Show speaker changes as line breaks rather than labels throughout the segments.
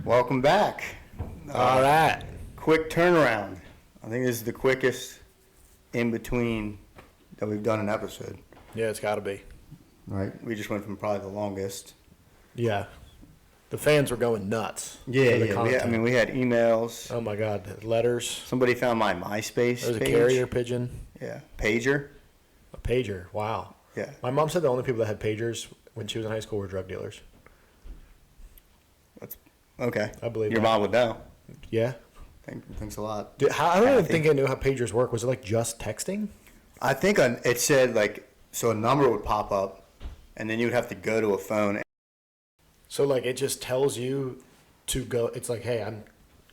Welcome back.
All right.
Quick turnaround. I think this is the quickest in between that we've done an episode.
Yeah, it's got to be.
Right. We just went from probably the longest.
Yeah. The fans were going nuts.
Yeah. We had emails.
Oh, my God. Letters.
Somebody found my MySpace
There's a
page.
carrier pigeon.
Yeah. Pager.
A pager. Wow.
Yeah.
My mom said the only people that had pagers when she was in high school were drug dealers.
Okay.
I believe
Your
that.
mom would know.
Yeah.
Thanks a lot.
I don't even think I knew how pagers work. Was it like just texting?
I think it said so a number would pop up, and then you would have to go to a phone.
So like it just tells you to go. It's like, hey,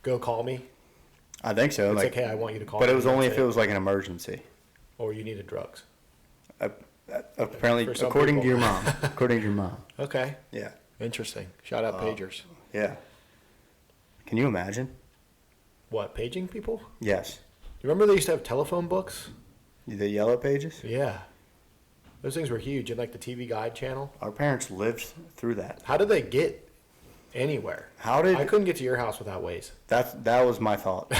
go call me.
I think so.
It's like, hey, I want you to call me.
But it was only if
That's
it was like an emergency.
Or you needed drugs.
Apparently,
For some
according to
people.
your mom. According to your mom.
Okay.
Yeah.
Interesting. Shout out pagers.
Yeah. Can you imagine?
What, paging people?
Yes.
You remember they used to have telephone books?
The yellow pages?
Yeah. Those things were huge in like the TV Guide channel.
Our parents lived through that.
How did they get anywhere? I couldn't get to your house without Waze.
That was my thought.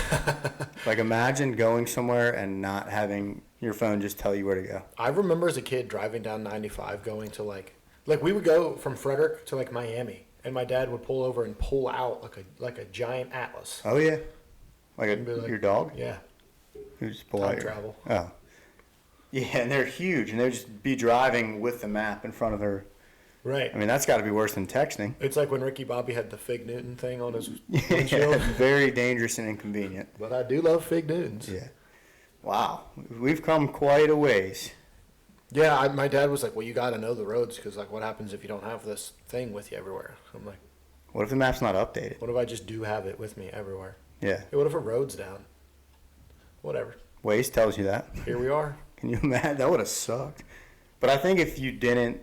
Like imagine going somewhere and not having your phone just tell you where to go.
I remember as a kid driving down 95 going to like we would go from Frederick to like Miami and my dad would pull over and pull out like a giant atlas.
Oh yeah.
And be like,
your dog?
Yeah.
You just pull
Time
out
travel.
Oh. Yeah, and they're huge and they'd just be driving with the map in front of their.
Right.
I mean, that's got to be worse than texting.
It's like when Ricky Bobby had the Fig Newton thing on his
Yeah,
windshield.
very dangerous and inconvenient.
But I do love Fig Newtons.
Yeah. Wow. We've come quite a ways.
Yeah, my dad was like, well, you got to know the roads because, like, what happens if you don't have this thing with you everywhere? I'm like,
What if the map's not updated?
what if I just do have it with me everywhere?
Yeah.
Hey, what if a road's down? Whatever.
Waze tells you that.
Here we are.
Can you imagine? That would have sucked. But I think if you didn't,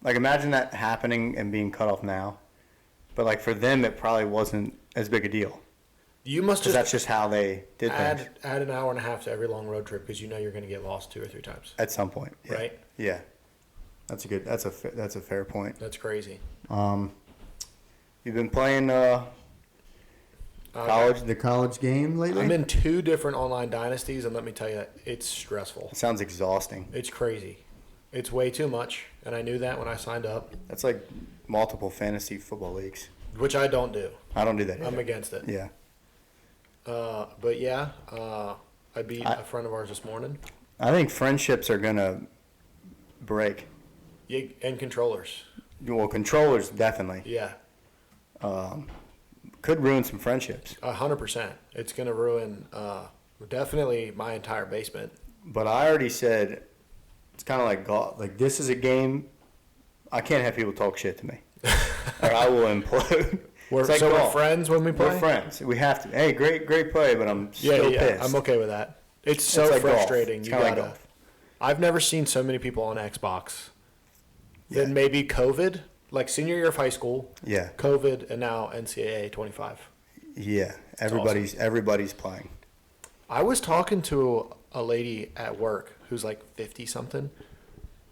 imagine that happening and being cut off now. But, for them, it probably wasn't as big a deal.
You must
Because
just
that's just how they did things.
add an hour and a half to every long road trip because you know you're going to get lost 2 or 3 times.
At some point. Yeah.
Right?
Yeah. That's a fair point.
That's crazy.
You've been playing the college game lately?
I'm in 2 different online dynasties, and let me tell you, it's stressful.
It sounds exhausting.
It's crazy. It's way too much, and I knew that when I signed up.
That's like multiple fantasy football leagues.
Which I don't do.
I don't do that either.
I'm against it.
Yeah.
But yeah, I beat a friend of ours this morning.
I think friendships are going to break.
Yeah, and controllers.
Well, controllers, definitely.
Yeah.
Could ruin some friendships.
100%. It's going to ruin definitely my entire basement.
But I already said it's kind of like golf. Like, this is a game. I can't have people talk shit to me. Or I will implode.
We're
golf.
friends when we play?
We're friends. We have to. Hey, great play, but I'm still pissed.
I'm okay with that. It's so
like golf.
frustrating.
It's
You
kinda like
gotta.
golf.
I've never seen so many people on Xbox. Then maybe COVID, like senior year of high school.
Yeah.
COVID, and now NCAA 25.
Yeah. Everybody's playing.
I was talking to a lady at work who's like 50 something,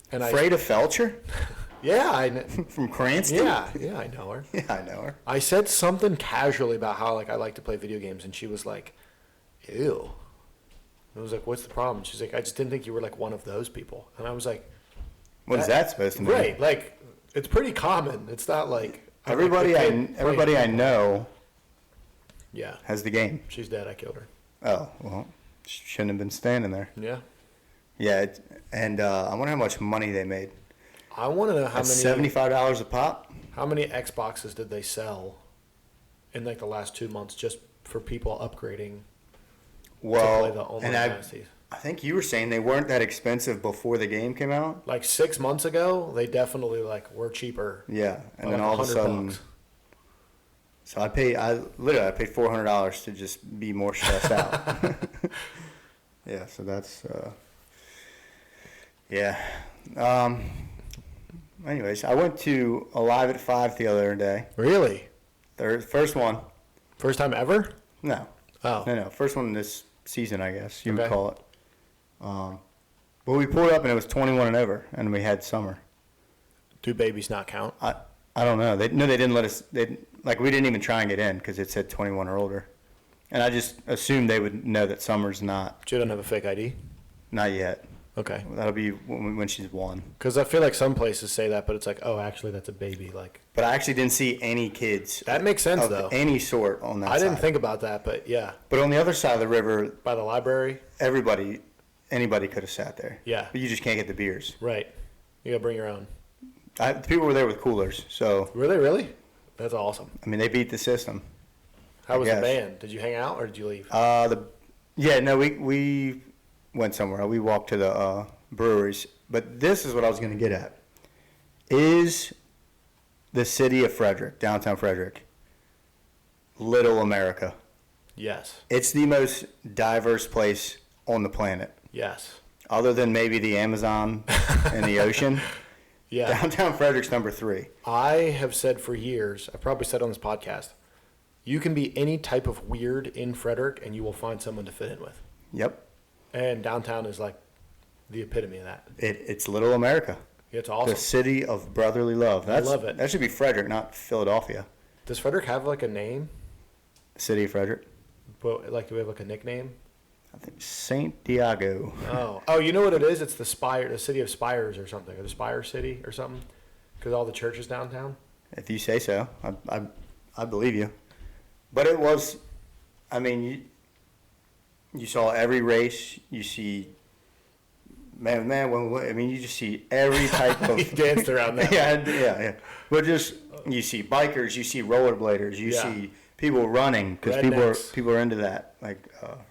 and
Freda Felcher
yeah,
from Cranston.
yeah, I know her.
Yeah, I know her.
I said something casually about how I like to play video games, and she was like, "Ew." I was like, "What's the problem?" She's like, "I just didn't think you were like one of those people." And I was like,
What is that supposed to mean?
"Right, like it's pretty common. It's not like
Everybody I know
Yeah,
has the game.
she's dead. I killed her.
Oh, well, shouldn't have been standing there.
Yeah,
Yeah, I wonder how much money they made.
I want to know
That's $75 a pop.
how many Xboxes did they sell in like the last 2 months just for people upgrading to play the online dynasties?
I think you were saying they weren't that expensive before the game came out.
Like 6 months ago, they definitely were cheaper.
Yeah, and
by
then
like
all of a sudden,
$100.
so I paid $400 to just be more stressed out. Yeah, so that's yeah. Anyways, I went to Alive at 5 the other day.
Really?
First one.
First time ever?
No.
Oh.
No. First one this season, I guess you would
Okay.
call it. But we pulled up and it was 21 and over, and we had summer.
Do babies not count?
I don't know. They didn't let us. like we didn't even try and get in because it said 21 or older, and I just assumed they would know that Summer's not
She doesn't have a fake ID.
yet.
Okay.
That'll be when she's 1.
Because I feel like some places say that, but it's like, oh, actually, that's a baby. Like
But I actually didn't see any kids
that makes sense
of
though.
any sort on that
I didn't
side.
think about that, but yeah,
But on the other side of the river,
by the library.
anybody could have sat there.
Yeah.
But you just can't get the beers.
Right. You gotta bring your own.
People were there with coolers, so
Were they really? That's awesome.
I mean they beat the system.
How was the
guess.
band? Did you hang out or did you leave?
We went somewhere. We walked to the breweries. But this is what I was going to get at. Is the city of Frederick, downtown Frederick, Little America?
Yes.
It's the most diverse place on the planet,
Yes.
other than maybe the Amazon and the ocean.
Yeah.
Downtown Frederick's number 3.
I have said for years, I've probably said on this podcast, you can be any type of weird in Frederick and you will find someone to fit in with.
Yep.
And downtown is like the epitome of that.
It's Little America.
It's awesome.
The city of brotherly love.
love it.
That should be Frederick, not Philadelphia.
Does Frederick have like a name?
The city of Frederick.
But like, do we have like a nickname?
I think Saint Diego.
Oh, you know what it is? It's the city of spires or something, or the Spire City or something, because all the churches downtown.
If you say so, I believe you. But it was, I mean, you saw every race. You see, you just see every type of.
He danced around that.
Yeah. But just you see bikers, you see rollerbladers, you
Yeah.
see people running because
Rednecks.
people are into that. Like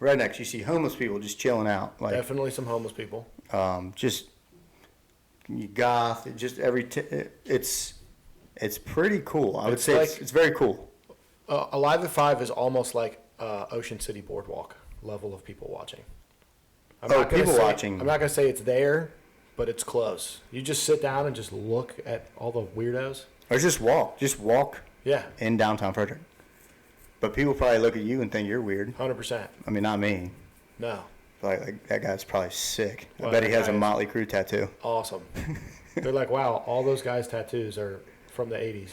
rednecks, you see homeless people just chilling out. Like
Definitely some homeless people.
just you goth, just it's pretty cool. I would
It's
say
like-
it's very cool.
Alive at 5 is almost like Ocean City Boardwalk level of people watching. I'm not gonna
people
say-
watching.
I'm not gonna say it's there, but it's close. You just sit down and just look at all the weirdos.
Or just walk
Yeah,
in downtown Frederick. But people probably look at you and think you're weird.
100%.
I mean, not me.
No,
Like that guy's probably sick.
Well,
I bet he
that
has a
guy is-
Motley Crue tattoo.
awesome. They're like, wow, all those guys' tattoos are from the 80s.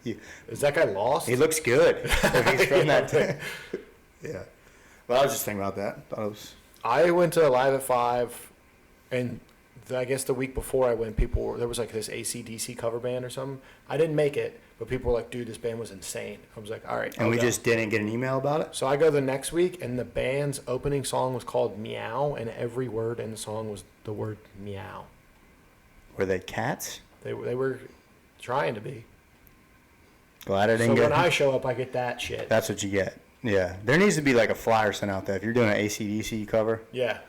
You-
Is that guy lost?
He looks good. If he's from
Yeah.
that. Yeah. Well, I was just thinking about that. Thought it was.
I went to Alive at 5, and I guess the week before I went, there was like this AC/DC cover band or something. I didn't make it, but people were like, dude, this band was insane. I was like, all right.
And
I'll
we
go.
just didn't get an email about it.
So I go the next week, and the band's opening song was called Meow, and every word in the song was the word meow.
Were they cats?
They were trying to be.
Glad I
So
didn't
when
get.
I show up, I get that shit.
That's what you get. Yeah. There needs to be like a flyer sent out there. If you're doing an AC/DC cover,
Yeah.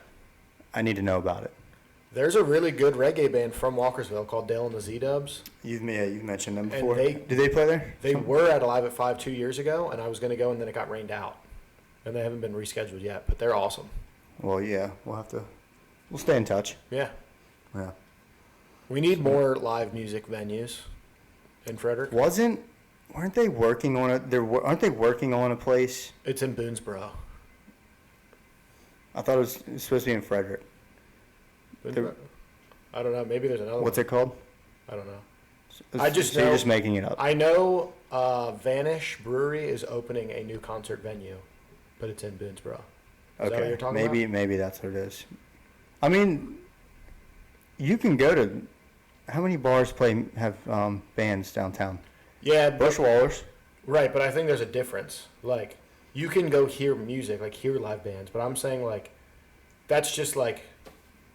I need to know about it.
There's a really good reggae band from Walkersville called Dale and the Z-Dubs.
You've mentioned them
And
before.
they-
Did they play there?
They were at Alive at 5 2 years ago, and I was going to go, and then it got rained out. And they haven't been rescheduled yet, but they're awesome.
Well, yeah. We'll stay in touch.
Yeah.
Yeah.
We need more live music venues in Frederick.
Weren't they working on it? Aren't they working on a place?
It's in Boonesboro.
I thought it was supposed to be in Frederick.
Boonesboro? I don't know. Maybe there's another
What's
one.
it called?
I don't know. I just
so you're
know-
just making it up.
I know Vanish Brewery is opening a new concert venue, but it's in Boonesboro. Is that what you're talking
maybe that's what it is. I mean, you can go to. How many bars have bands downtown?
Yeah, but,
Bushwallers.
right, but I think there's a difference. Like, you can go hear music, like hear live bands, but I'm saying like, that's just like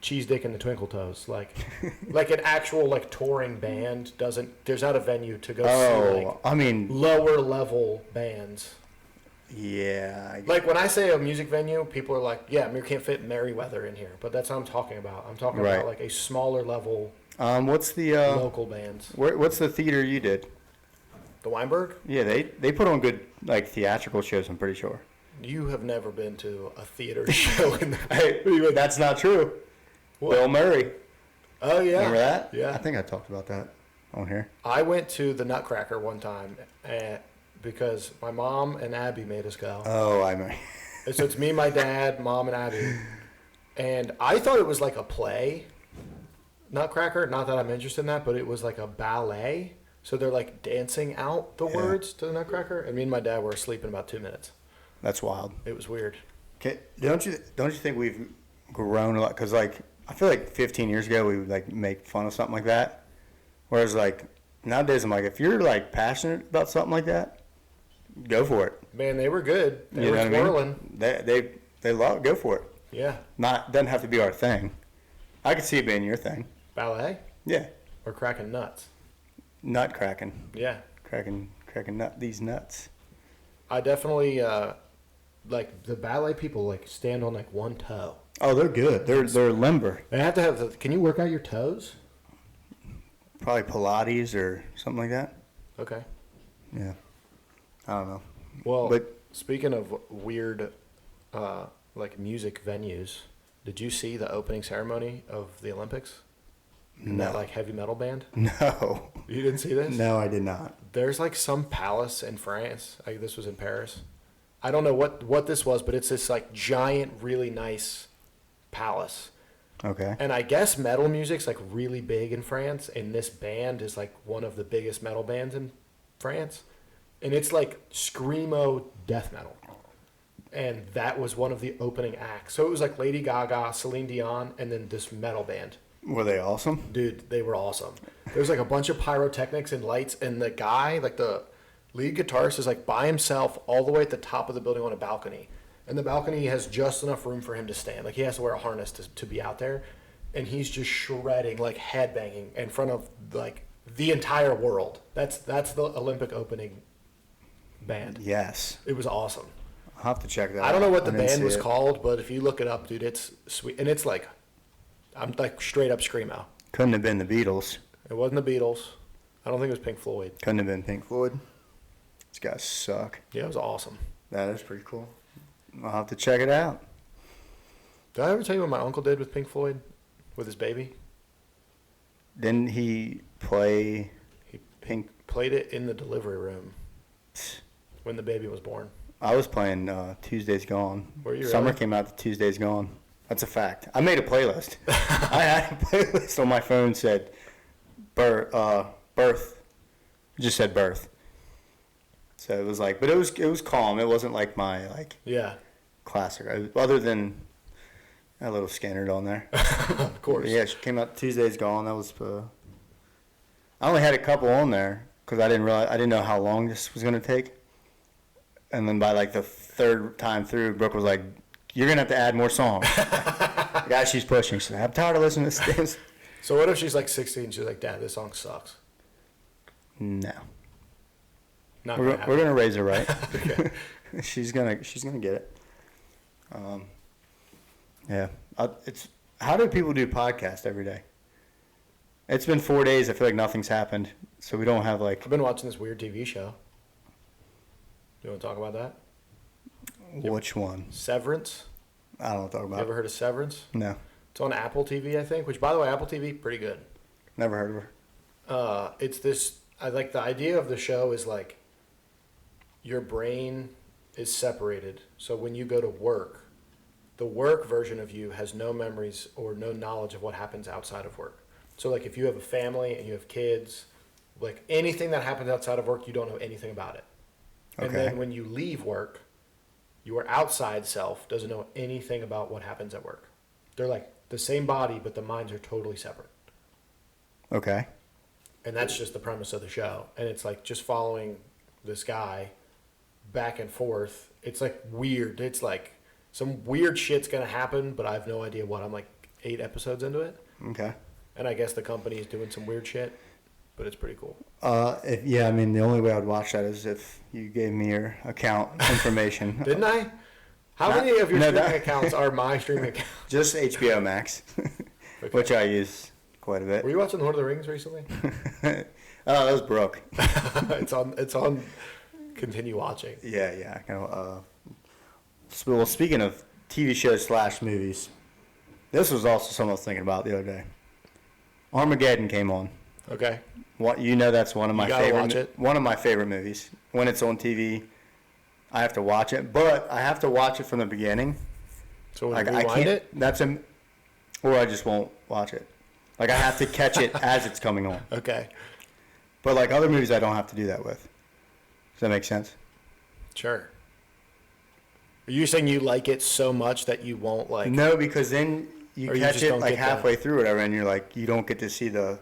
Cheese Dick and the Twinkle Toes. Like, like an actual like touring band doesn't. There's not a venue to go see like
I mean,
lower level bands.
yeah.
Like when I say a music venue, people are like, "Yeah, we can't fit Merriweather in here," but that's what I'm talking about. I'm talking
Right.
about like a smaller level
What's the
local bands.
what's the theater you did?
The Weinberg.
Yeah, they put on good like theatrical shows. I'm pretty sure.
You have never been to a theater show in the.
Hey, that's not true.
What?
Bill Murray.
Oh yeah.
Remember that?
Yeah.
I think I talked about that on here.
I went to the Nutcracker one time because my mom and Abby made us go.
Oh, I mean.
So it's me, my dad, mom, and Abby. And I thought it was like a play, Nutcracker. Not that I'm interested in that, but it was like a ballet. So they're like dancing out the
Yeah.
words to the Nutcracker, and me and my dad were asleep in about 2 minutes.
That's wild.
It was weird.
Okay, don't you think we've grown a lot? Because like I feel like 15 years ago we would like make fun of something like that, whereas like nowadays I'm like, if you're like passionate about something like that, go for it.
Man, they were good. They
You
were
know what I mean?
twirling.
They love go for it.
Yeah.
Not doesn't have to be our thing. I could see it being your thing.
Ballet
Yeah,
or cracking nuts.
nut cracking,
Yeah.
cracking these nuts.
I definitely like the ballet people like stand on like one toe.
Oh, they're good. They're limber.
They have to have the. Can you work out your toes?
Probably Pilates or something like that.
Okay.
Yeah, I don't know.
Well,
But
speaking of weird, like music venues, did you see the opening ceremony of the Olympics? And
no,
that like heavy metal band.
no,
You didn't see this?
no, I did not.
There's like some palace in France. Like this was in Paris. I don't know what this was, but it's this like giant, really nice palace.
Okay.
And I guess metal music's like really big in France, and this band is like one of the biggest metal bands in France. And it's like screamo death metal. And that was one of the opening acts. So it was like Lady Gaga, Celine Dion, and then this metal band.
Were they awesome?
Dude, they were awesome. There's like a bunch of pyrotechnics and lights, and the guy, like the lead guitarist, is like by himself all the way at the top of the building on a balcony. And the balcony has just enough room for him to stand. Like he has to wear a harness to be out there. And he's just shredding, like headbanging in front of like the entire world. That's the Olympic opening band.
Yes.
It was awesome.
I'll have to check that out.
I don't know what the
didn't
band
see
was
it.
called, but if you look it up, dude, it's sweet. And it's like, I'm like straight up screamo.
Couldn't have been the Beatles.
It wasn't the Beatles. I don't think it was Pink Floyd.
Couldn't have been Pink Floyd. These guys suck.
Yeah, it was awesome.
That is pretty cool. I'll have to check it out.
Did I ever tell you what my uncle did with Pink Floyd? With his baby?
Didn't he play
He
Pink?
played it in the delivery room when the baby was born.
I was playing Tuesday's Gone.
Were you
Summer
really?
came out to Tuesday's Gone. That's a fact. I made a playlist. I had a playlist on my phone said birth. It just said birth. So it was like, but it was calm. It wasn't like my like
Yeah,
classic. Other than a little Scannerd on there.
of course.
Yeah, she came out Tuesday's Gone. That was. I only had a couple on there because I didn't know how long this was gonna take. And then by like the third time through, Brooke was like, "You're gonna have to add more songs." The guy she's pushing. She's like, "I'm tired of listening to this."
So what if she's like 16 and she's like, Dad, this song sucks?
No,
Not
we're
gonna happen.
gonna raise her right.
Okay.
she's gonna get it. Yeah, it's how do people do podcasts every day? It's been 4 days. I feel like nothing's happened, so we don't have like
I've been watching this weird TV show. You want to talk about that?
which one?
Severance.
I don't know what to talk
You
about.
ever heard of Severance?
No,
It's on Apple TV, I think. Which, by the way, Apple TV pretty good.
never heard of her.
It's this. I like the idea of the show is like your brain is separated. So when you go to work, the work version of you has no memories or no knowledge of what happens outside of work. So like if you have a family and you have kids, like anything that happens outside of work, you don't know anything about it. And
Okay.
then when you leave work, your outside self doesn't know anything about what happens at work. They're like the same body, but the minds are totally separate.
Okay.
And that's just the premise of the show. And it's like just following this guy back and forth. It's like weird. It's like some weird shit's going to happen, but I have no idea what. I'm like 8 episodes into it.
Okay.
And I guess the company is doing some weird shit, but it's pretty cool.
I mean, the only way I would watch that is if you gave me your account information.
Didn't I? How
Not-
many of your
no,
streaming
that-
accounts are my streaming accounts?
Just HBO Max,
Okay.
which I use quite a bit.
Were you watching Lord of the Rings recently?
Oh, that was Brooke.
It's on. Continue watching.
Yeah. Well, speaking of TV shows / movies, this was also something I was thinking about the other day. Armageddon came on.
Okay.
What that's one of my
gotta
favorite.
watch it.
One of my favorite movies. When it's on TV, I have to watch it, but I have to watch it from the beginning.
So when
Like
you
I
rewind
can't.
it?
Or I just won't watch it. Like I have to catch it as it's coming on.
Okay.
But like other movies, I don't have to do that with. Does that make sense?
Sure. Are you saying you like it so much that you won't like?
No, because then you
Or you
catch
just
it
don't
like
get
halfway through, whatever, and you're like, you don't get to see the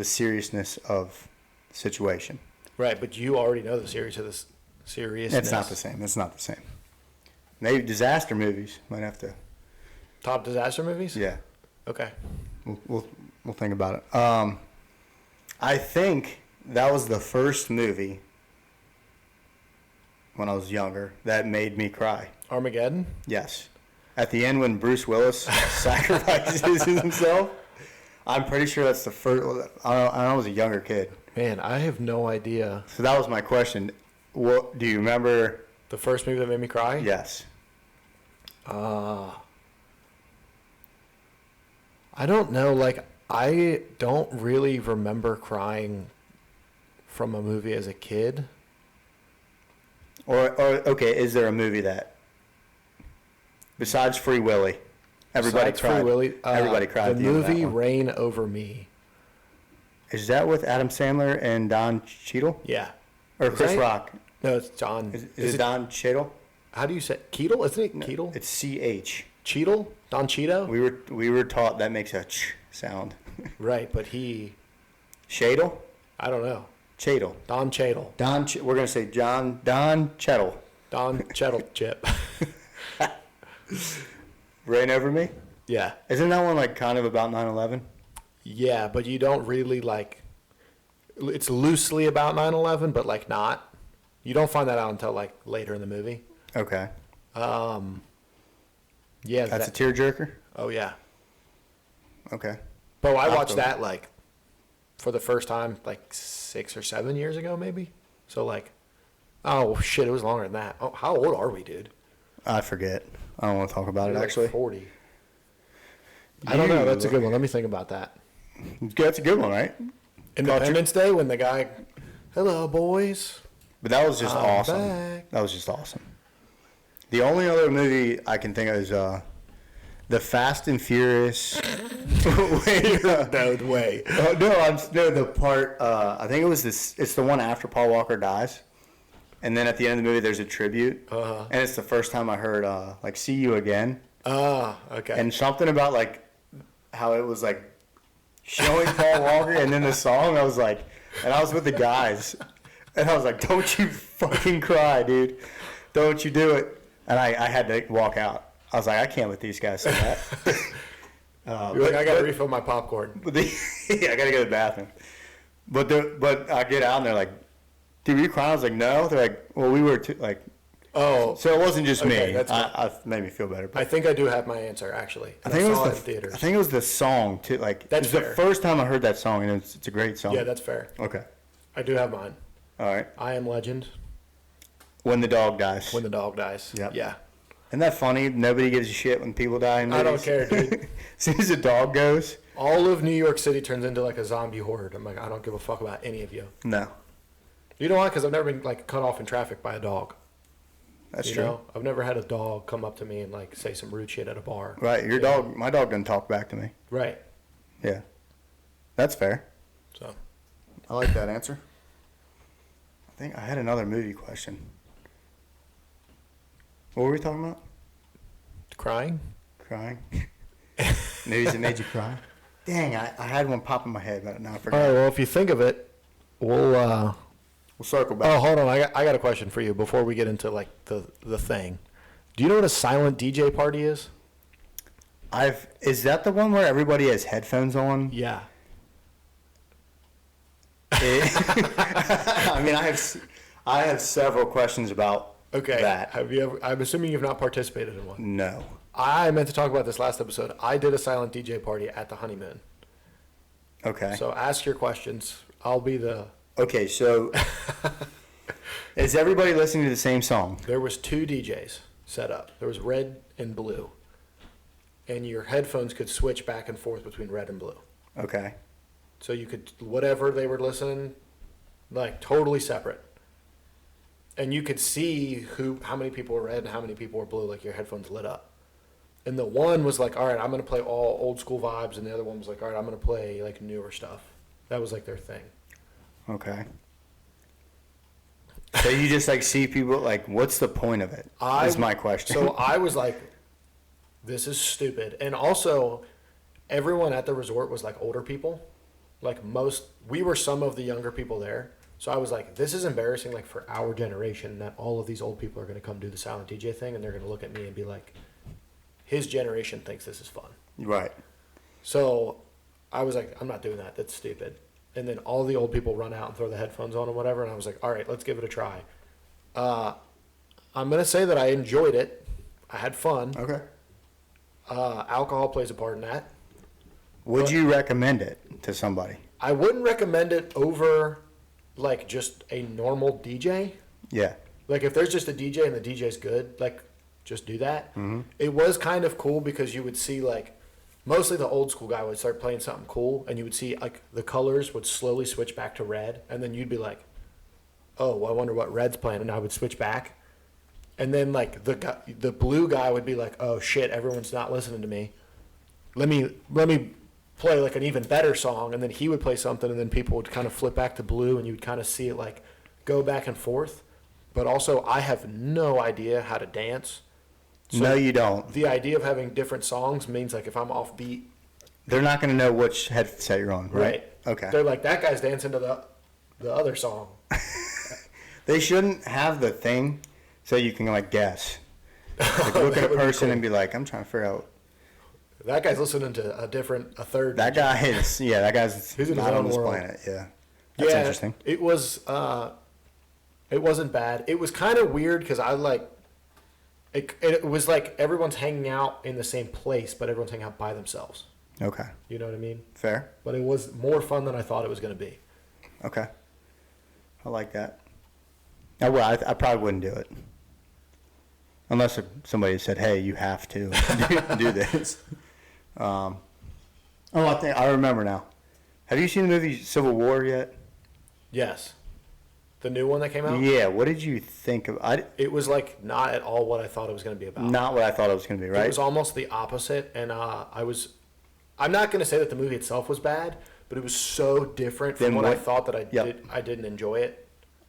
seriousness of the situation.
Right, but you already know the seriousness.
It's not the same. It's not the same. Maybe disaster movies might have to.
Top disaster movies?
Yeah,
Okay.
we'll think about it. I think that was the first movie when I was younger that made me cry.
Armageddon?
Yes, at the end when Bruce Willis sacrifices himself. I'm pretty sure that's the first. I was a younger kid,
Man, I have no idea.
so that was my question. What do you remember?
The first movie that made me cry?
Yes.
I don't know. Like, I don't really remember crying from a movie as a kid.
Or okay, is there a movie that, besides Free Willy, everybody
Besides
cried?
Free Willy,
Everybody cried.
The
at the end of that
movie
one.
Reign Over Me.
Is that with Adam Sandler and Don Cheadle
Yeah.
or
Is
Chris
that-
Rock?
No, it's John.
Is it Don Cheadle?
How do you say Keatle? Isn't it Keatle?
It's CH.
Cheadle? Don Cheeto?
We were taught that makes a ch sound.
Right, but he,
Cheadle?
I don't know.
Cheadle.
Don Cheadle.
We're gonna say Don Cheadle.
Don Cheadle Chip.
Reign Over Me.
Yeah.
Isn't that one like kind of about 9/11?
Yeah, but you don't really like, it's loosely about 9/11, but like not. You don't find that out until like later in the movie.
Okay,
Yeah.
that's a tearjerker.
Oh, yeah.
Okay.
But I
I'll
watched
go-
that like for the first time like 6 or 7 years ago, maybe. So like, oh shit, it was longer than that. Oh, how old are we, dude?
I forget. I don't want to talk about it
We're like
actually.
40. I don't know.
You-
That's a good one. Let me think about that.
That's a good one, right?
Independence Day when the guy, hello boys.
But that was just
I'm
awesome.
back.
That was just awesome. The only other movie I can think of is the Fast and Furious. Wait,
No way.
no, the part. I think it was this. It's the one after Paul Walker dies, and then at the end of the movie, there's a tribute, and it's the first time I heard like "See You Again,"
Ah, okay.
and something about like how it was like showing Paul Walker, and then the song. I was like, and I was with the guys, and I was like, "Don't you fucking cry, dude! Don't you do it!" And I had to walk out. I was like, I can't let these guys say that.
You're like, I gotta refill my popcorn.
But yeah, I gotta go to the bathroom. But I get out and they're like, "Dude, were you crying?" I was like, "No." They're like, "Well, we were too." Like,
Oh,
so it wasn't just
Okay,
me.
that's fine.
I made me feel better. But
I think I do have my answer actually.
I think it
saw
was
in theaters.
I think it was the song too. Like,
That's
it was
fair.
the first time I heard that song, and it's a great song.
Yeah, that's fair.
Okay.
I do have mine.
All right.
I Am Legend.
When the dog dies.
When the dog dies.
Yep.
Yeah.
Isn't that funny? Nobody gives a shit when people die in
I don't
movies.
care, dude.
As soon as the dog goes,
All of New York City turns into like a zombie horde. I'm like, I don't give a fuck about any of you.
no.
You know why? Because I've never been like cut off in traffic by a dog.
That's
You
true.
know? I've never had a dog come up to me and like say some rude shit at a bar.
Right. Your dog, my dog doesn't talk back to me.
Right.
Yeah. That's fair.
So
I like that answer. I think I had another movie question. What were we talking about?
crying.
Crying? Movies that made you cry? Dang, I had one pop in my head, but now I
All
forgot.
right. Well, if you think of it, we'll.
We'll circle
Oh,
back.
hold on. I got a question for you before we get into like the thing. Do you know what a silent DJ party is?
Is that the one where everybody has headphones on?
Yeah.
I mean, I have several questions about
Okay.
that.
Have you ever? I'm assuming you've not participated in one.
No.
I meant to talk about this last episode. I did a silent DJ party at the Honeymoon.
Okay.
So ask your questions. I'll be the.
Okay, so is everybody listening to the same song?
There was 2 DJs set up. There was red and blue, and your headphones could switch back and forth between red and blue.
Okay.
So you could whatever they were listening, like totally separate. And you could see how many people were red and how many people were blue. Like your headphones lit up. And the one was like, all right, I'm gonna play all old school vibes, and the other one was like, all right, I'm gonna play like newer stuff. That was like their thing.
Okay. So you just like see people like, what's the point of it? Is my question.
So I was like, this is stupid. And also, everyone at the resort was like older people. Like we were some of the younger people there. So I was like, this is embarrassing, like for our generation, that all of these old people are going to come do the silent DJ thing, and they're going to look at me and be like, his generation thinks this is fun.
Right.
So I was like, I'm not doing that. That's stupid. And then all the old people run out and throw the headphones on and whatever. And I was like, all right, let's give it a try. I'm going to say that I enjoyed it. I had fun.
Okay.
Alcohol plays a part in that.
Would you recommend it to somebody?
I wouldn't recommend it over like just a normal DJ.
Yeah.
Like if there's just a DJ and the DJ's good, like just do that.
Mm-hmm.
It was kind of cool because you would see like mostly the old school guy would start playing something cool, and you would see like the colors would slowly switch back to red, and then you'd be like, oh, well, I wonder what red's playing, and I would switch back. And then like the blue guy would be like, oh shit, everyone's not listening to me. Let me play like an even better song, and then he would play something, and then people would kind of flip back to blue, and you would kind of see it like go back and forth. But also, I have no idea how to dance. So
no, you don't.
the idea of having different songs means like if I'm off beat,
They're not going to know which headset you're on, right? Okay.
They're like, that guy's dancing to the other song.
They shouldn't have the thing so you can like guess. Like look at a
That would be
person
cool.
and be like, I'm trying to figure out.
That guy's listening to a third.
That guy is, yeah, that guy's
He's in his
not on
own
this
world.
planet. Yeah. That's
Yeah,
interesting.
It was. It wasn't bad. It was kind of weird because I like. It was like everyone's hanging out in the same place, but everyone's hanging out by themselves.
Okay.
You know what I mean?
Fair.
But it was more fun than I thought it was going to be.
Okay. I like that. I probably wouldn't do it. Unless somebody said, hey, you have to do this. I remember now. Have you seen the movie Civil War yet?
Yes. The new one that came out?
Yeah. What did you think of
It was like not at all what I thought it was going to be about.
Not what I thought it was going to be, right?
It was almost the opposite, and I'm not going to say that the movie itself was bad, but it was so different from
Then
what I
what-
thought that
Yep.
I didn't enjoy it,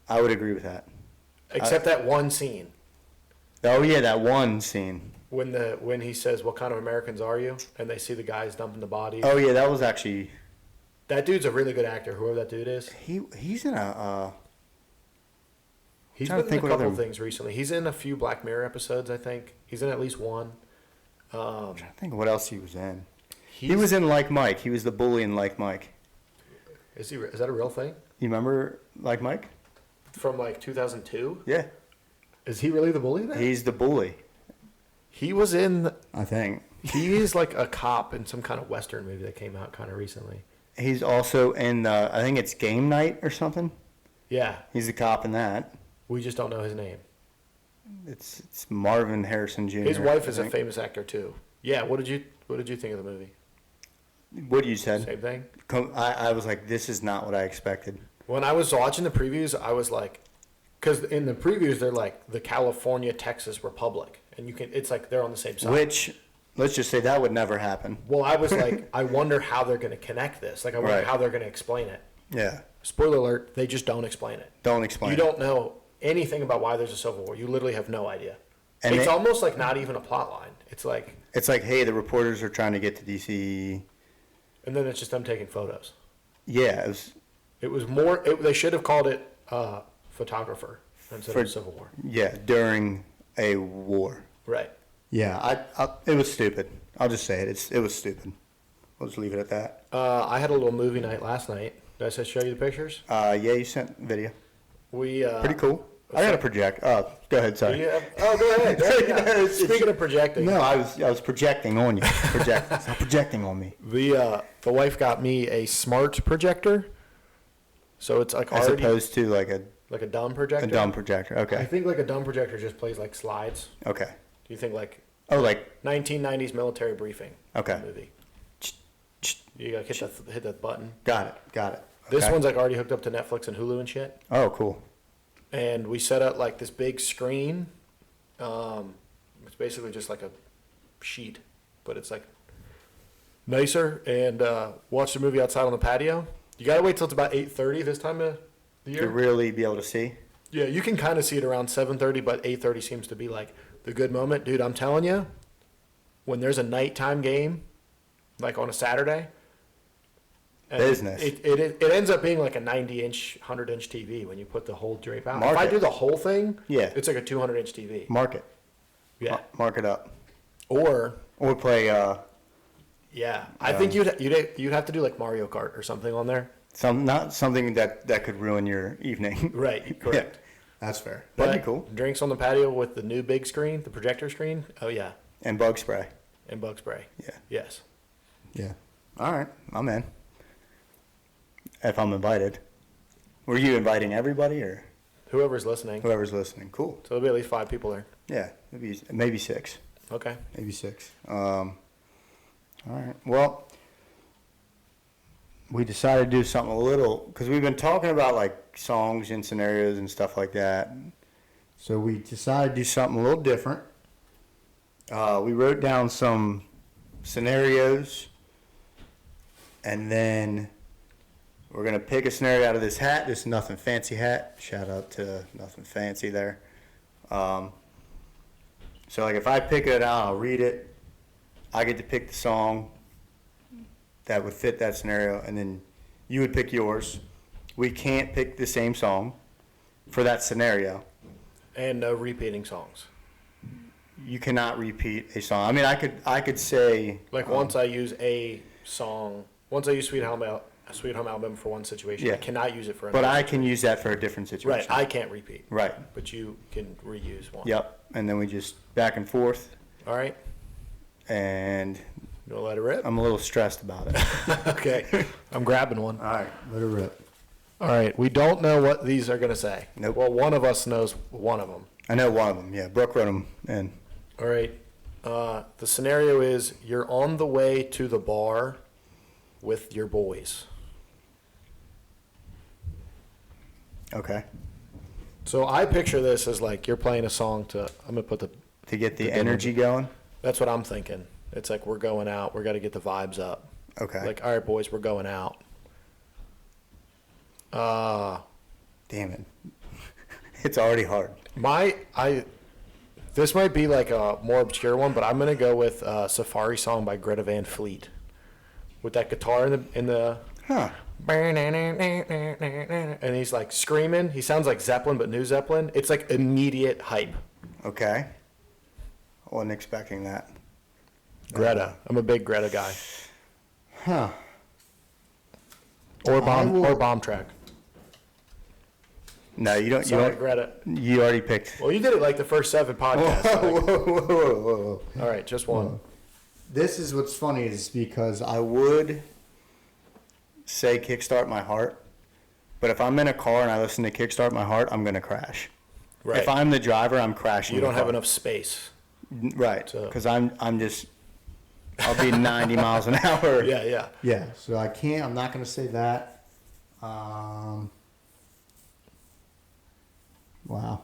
I would agree with that.
except that one scene
Oh, yeah, that one scene.
when he says, "What kind of Americans are you?" and they see the guys dumping the bodies.
Oh, yeah, that was actually...
That dude's a really good actor, whoever that dude is.
He's in a...
He's
trying to
been in
think
a
what
couple
other-
things recently. He's in a few Black Mirror episodes, I think. He's in at least one.
I'm trying to think of what else he was in. He
He's-
was in Like Mike. He was the bully in Like Mike.
Is that a real thing?
You remember Like Mike?
From like 2002?
Yeah.
Is he really the bully then?
He's the bully,
He was in.
I think.
He is like a cop in some kind of Western movie that came out kind of recently.
He's also in, I think it's Game Night or something.
Yeah,
He's the cop in that.
we just don't know his name.
It's Marvin Harrison Jr.
His wife
I
is a
think.
famous actor too. Yeah, what did you think of the movie?
What you said.
Same thing.
I was like, this is not what I expected.
When I was watching the previews, I was like, because in the previews they're like the California Texas Republic, and it's like they're on the same side.
Which, let's just say that would never happen.
Well, I was like, I wonder how they're going to connect this. Like, I wonder
Right.
how they're going to explain it.
Yeah.
Spoiler alert: they just don't explain it.
Don't explain
You
it.
don't know anything about why there's a civil war. You literally have no idea.
And
it's
they-
almost like not even a plot line. It's like,
It's like, hey, the reporters are trying to get to D.C.
and then it's just them taking photos.
Yeah,
It was more. They should have called it photographer instead
For-
of Civil War.
yeah, during a war.
Right.
Yeah, it was stupid. I'll just say it. It was stupid. I'll just leave it at that.
I had a little movie night last night. Did I show you the pictures?
Yeah, you sent video.
We
Pretty cool. I got to project. Go ahead. Sorry.
Oh, go ahead. Yeah. Speaking of projecting,
No, I was projecting on you. Stop projecting on me.
the wife got me a smart projector, so it's like
As
already
opposed to like a
dumb projector.
dumb projector.
I
Okay.
think like a dumb projector just plays like slides.
Okay.
Do you think like
Oh, like
1990s military briefing
Okay.
movie? You gotta hit that button.
got it.
This
Okay.
one's like already hooked up to Netflix and Hulu and shit.
Oh, cool.
And we set up like this big screen. It's basically just like a sheet, but it's like nicer. And watch the movie outside on the patio. You gotta wait till it's about 8:30 this time of
to really be able to see.
Yeah, you can kind of see it around 7:30, but 8:30 seems to be like the good moment. Dude, I'm telling you, when there's a nighttime game, like on a Saturday, and
Business.
It ends up being like a 90-inch, 100-inch TV when you put the whole drape out. If I
Market.
do the whole thing,
Yeah.
it's like a 200-inch TV.
Mark it.
Yeah.
Mark it up.
Or
Or play
yeah, I think you'd have to do like Mario Kart or something on there.
not something that could ruin your evening.
Right. Correct.
That's fair.
But
That'd be cool.
Drinks on the patio with the new big screen, the projector screen. Oh yeah,
And bug spray.
and bug spray.
Yeah.
Yes.
Yeah. All right. I'm in. If I'm invited. Were you inviting everybody or
Whoever's listening.
whoever's listening? Cool.
So there'll be at least 5 people there.
Yeah. Maybe 6.
Okay.
Maybe 6. All right. Well, we decided to do something a little, because we've been talking about like songs and scenarios and stuff like that. So we decided to do something a little different. We wrote down some scenarios, and then we're going to pick a scenario out of this hat, this Nothing Fancy hat. Shout out to Nothing Fancy there. So like if I pick it out, I'll read it. I get to pick the song that would fit that scenario, and then you would pick yours. We can't pick the same song for that scenario.
And no repeating songs.
You cannot repeat a song. I mean, I could say
Like once I use a song, once I use Sweet Home Alabama for one situation,
Yeah.
I cannot use it for
but
another.
I can use that for a different situation.
Right, I can't repeat.
Right.
But you can reuse one.
Yep. And then we just back and forth,
All right.
and
You want to let it rip?
I'm a little stressed about it.
Okay. I'm grabbing one.
All right, let it rip.
All right. We don't know what these are going to say.
Nope.
Well, one of us knows one of them.
I know one of them. Yeah, Brooke wrote them in.
All right. The scenario is you're on the way to the bar with your boys.
Okay.
So I picture this as like you're playing a song to, I'm going to put the,
To get the
The
energy going.
that's what I'm thinking. It's like we're going out. We're got to get the vibes up.
Okay.
Like, all right, boys, we're going out.
Damn it. It's already hard.
This might be like a more obscure one, but I'm gonna go with "Safari Song" by Greta Van Fleet, with that guitar in the
Huh.
and he's like screaming. He sounds like Zeppelin, but New Zeppelin. It's like immediate hype.
Okay. I wasn't expecting that.
Greta, I'm a big Greta guy.
Huh.
Or
I will-
bomb track.
No, you don't.
Sorry,
You don't.
Greta.
You already picked.
Well, you did it like the first 7 podcasts.
Whoa,
Like,
whoa, whoa, whoa.
all right, just one.
This is what's funny is because I would say Kickstart My Heart, but if I'm in a car and I listen to Kickstart My Heart, I'm gonna crash.
Right.
If I'm the driver, I'm crashing.
You
the
don't have
car.
enough space.
Right.
So-
Because I'm just. I'll be 90 miles an hour.
Yeah, yeah.
Yeah. So I can't. I'm not gonna say that. Wow.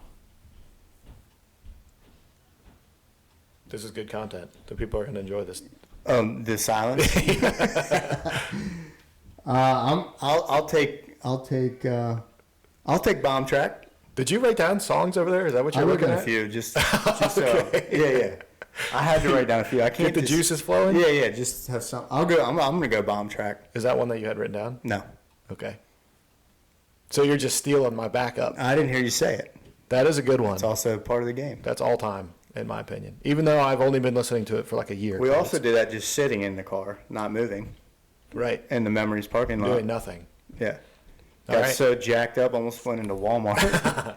This is good content. The people are gonna enjoy this.
The silence. I'll take Bomb Track.
Did you write down songs over there? Is that what
I
you're
wrote
looking
down a
at?
few. Just yeah. I had to write down a few. I can't
Get the
just-
juices flowing?
Yeah. Just have some. I'll go. I'm gonna go Bomb Track.
Is that one that you had written down?
No,
Okay. So you're just stealing my backup.
I didn't hear you say it.
That is a good one.
It's also part of the game.
That's all time, in my opinion. Even though I've only been listening to it for like a year.
We
'cause
also
it's-
did that just sitting in the car, not moving,
Right.
in the Memories parking lot.
Doing nothing.
Yeah.
All
Got
right.
so jacked up, almost went into Walmart.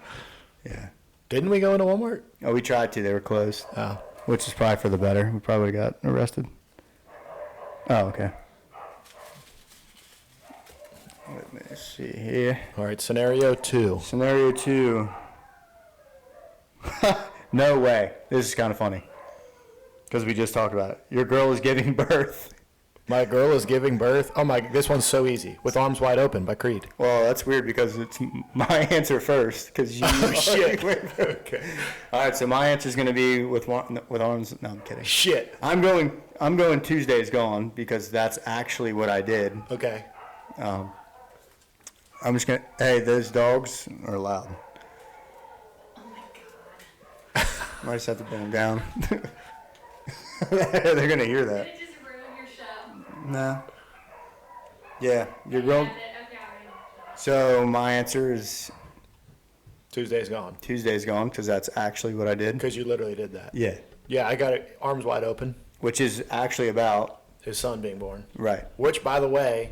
Yeah.
Didn't we go into Walmart?
Oh, we tried to. They were closed,
Oh.
which is probably for the better. We probably got arrested. Oh, okay. Let me see here.
All right. Scenario 2.
Scenario 2. No way. This is kind of funny. Because we just talked about it. Your girl is giving birth.
My girl is giving birth. Oh my! This one's so easy. With Arms Wide Open by Creed.
Well, that's weird because it's my answer first. Because you.
Shit.
Okay. All right. So my answer is going to be with arms. No, I'm kidding.
Shit.
I'm going Tuesday's Gone because that's actually what I did.
Okay.
I'm just gonna. Hey, those dogs are loud.
Oh my god.
I just have to bring them down. They're gonna hear that.
Did it just ruin your show?
No. Yeah, you're going.
Okay, I know.
So my answer is
Tuesday's gone.
Tuesday's gone because that's actually what I did.
Because you literally did that.
Yeah,
Yeah, I got it arms wide open.
which is actually about
His son being born.
right.
Which, by the way,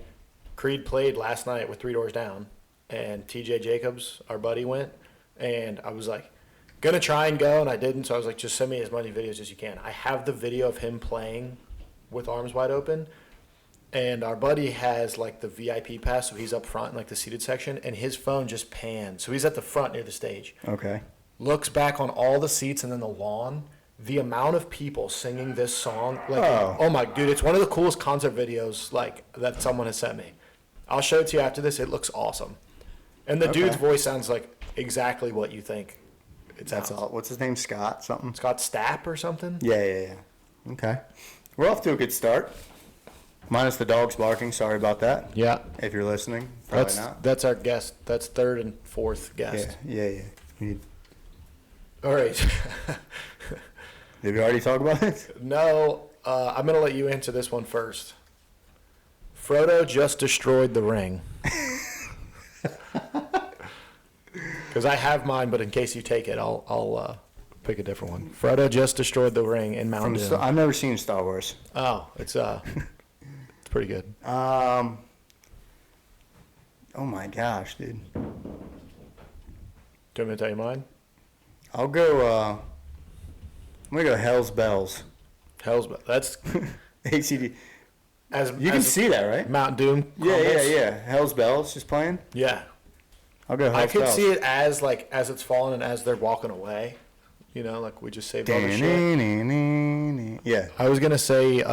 Creed played last night with Three Doors Down, and TJ Jacobs, our buddy, went, and I was like, gonna try and go, and I didn't, so I was like, just send me as many videos as you can. I have the video of him playing with arms wide open, and our buddy has like the VIP pass, so he's up front in like the seated section, and his phone just pans. So he's at the front near the stage,
Okay.
looks back on all the seats and then the lawn. The amount of people singing this song, like,
Oh.
oh my, dude, it's one of the coolest concert videos like that someone has sent me. I'll show it to you after this. It looks awesome, and the
Okay.
dude's voice sounds like exactly what you think. It
That's
sounds.
all. What's his name? Scott something.
Scott Stapp or something.
Yeah. Okay. We're off to a good start. Minus the dogs barking. Sorry about that.
Yeah,
If you're listening, probably
that's
not.
that's our guest. That's third and fourth guest.
Yeah. We need-
All right.
Did we already talk about it?
No, I'm gonna let you answer this one first. Frodo just destroyed the ring. Because I have mine, but in case you take it, I'll pick a different one. Frodo just destroyed the ring in Mount Doom.
I've never seen Star Wars.
Oh, it's pretty good.
Oh my gosh, dude.
Do you want me to tell you mine?
I'll go. I'm gonna go Hell's Bells.
Hell's that's
ACD.
as
You can
as
see that, right?
Mount Doom.
Yeah.
crumbles.
Hell's Bells just playing.
Yeah.
I'll go Hell's
I could
Bells.
see it as like as it's falling and as they're walking away. You know, like we just saved all the shit.
Yeah.
I was gonna say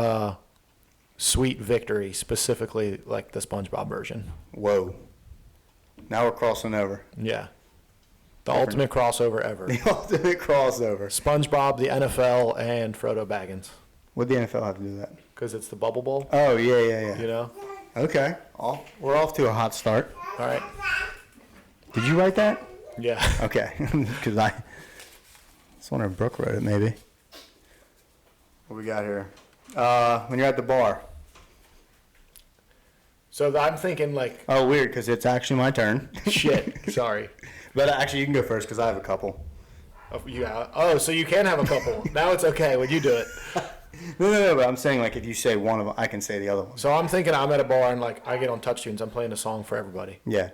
Sweet Victory, specifically like the SpongeBob version.
Whoa. Now we're crossing over.
Yeah. The ultimate crossover ever.
The ultimate crossover.
SpongeBob, the NFL, and Frodo Baggins.
What the NFL have to do with that?
Because it's the Bubble Bowl,
Oh yeah.
you know?
Okay. We're off to a hot start.
All right.
Did you write that?
Yeah.
Okay. Because I was wondering if Brooke wrote it maybe. What we got here? When you're at the bar.
So I'm thinking like,
Oh, weird, because it's actually my turn.
shit. Sorry.
But actually, you can go first because I have a couple.
Oh, yeah. Oh, so you can have a couple. Now it's okay when you do it.
No, but I'm saying like if you say one of them, I can say the other one.
So I'm thinking I'm at a bar and like I get on TouchTunes. I'm playing a song for everybody.
Yeah.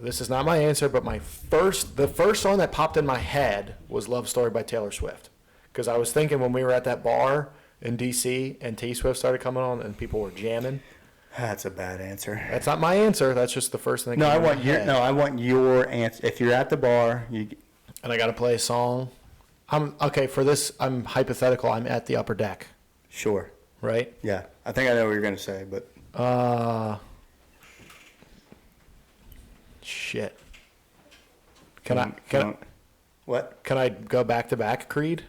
This is not my answer, but the first song that popped in my head was "Love Story" by Taylor Swift, because I was thinking when we were at that bar in DC and T Swift started coming on and people were jamming.
That's a bad answer.
That's not my answer. That's just the first thing.
No,
That
I
came
want
in my
your
head.
no, I want your answer. If you're at the bar, you
And I got to play a song. I'm okay for this. I'm hypothetical. I'm at the upper deck,
sure.
right?
Yeah, I think I know what you're gonna say, but
Shit. Can
what?
I go back to back Creed?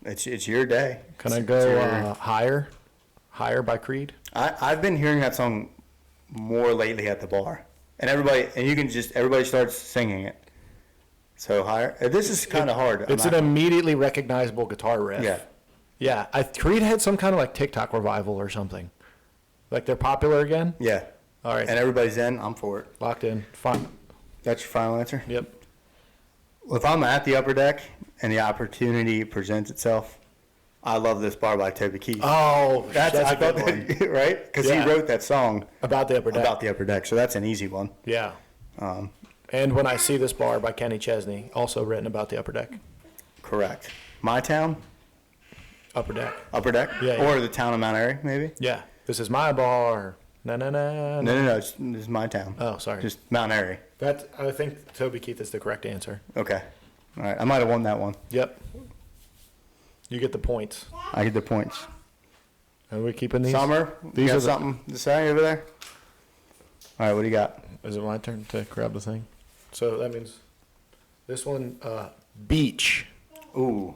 It's your day.
Can I
It's
go
your-
higher by Creed?
I've been hearing that song more lately at the bar, and everybody starts singing it. So higher. This is kind of hard.
It's an immediately recognizable guitar riff.
Yeah.
Yeah. Creed had some kind of like TikTok revival or something. Like they're popular again.
Yeah.
All right.
And everybody's in. I'm for it.
Locked in. Fine.
That's your final answer.
Yep.
Well, if I'm at the upper deck and the opportunity presents itself, I love this bar by Toby Keith.
Oh, that's
I
a good
thought
one.
that, right? Because
Yeah.
he wrote that song
About the upper deck.
about the upper deck, so that's an easy one.
Yeah.
Um,
And When I See This Bar by Kenny Chesney, also written about the upper deck.
correct. My town,
Upper deck.
upper deck,
Yeah,
or the town of Mount Airy, maybe.
Yeah. This is my bar. Na na na.
No. This is my town.
Oh, sorry.
Just Mount Airy.
I think Toby Keith is the correct answer.
Okay. All right. I might have won that one.
Yep. You get the points.
I get the points.
Are we keeping these?
Summer,
These
you
are
got
the-
something to say over there? All right. What do you got?
Is it my turn to grab the thing? So that means this one, beach.
Ooh.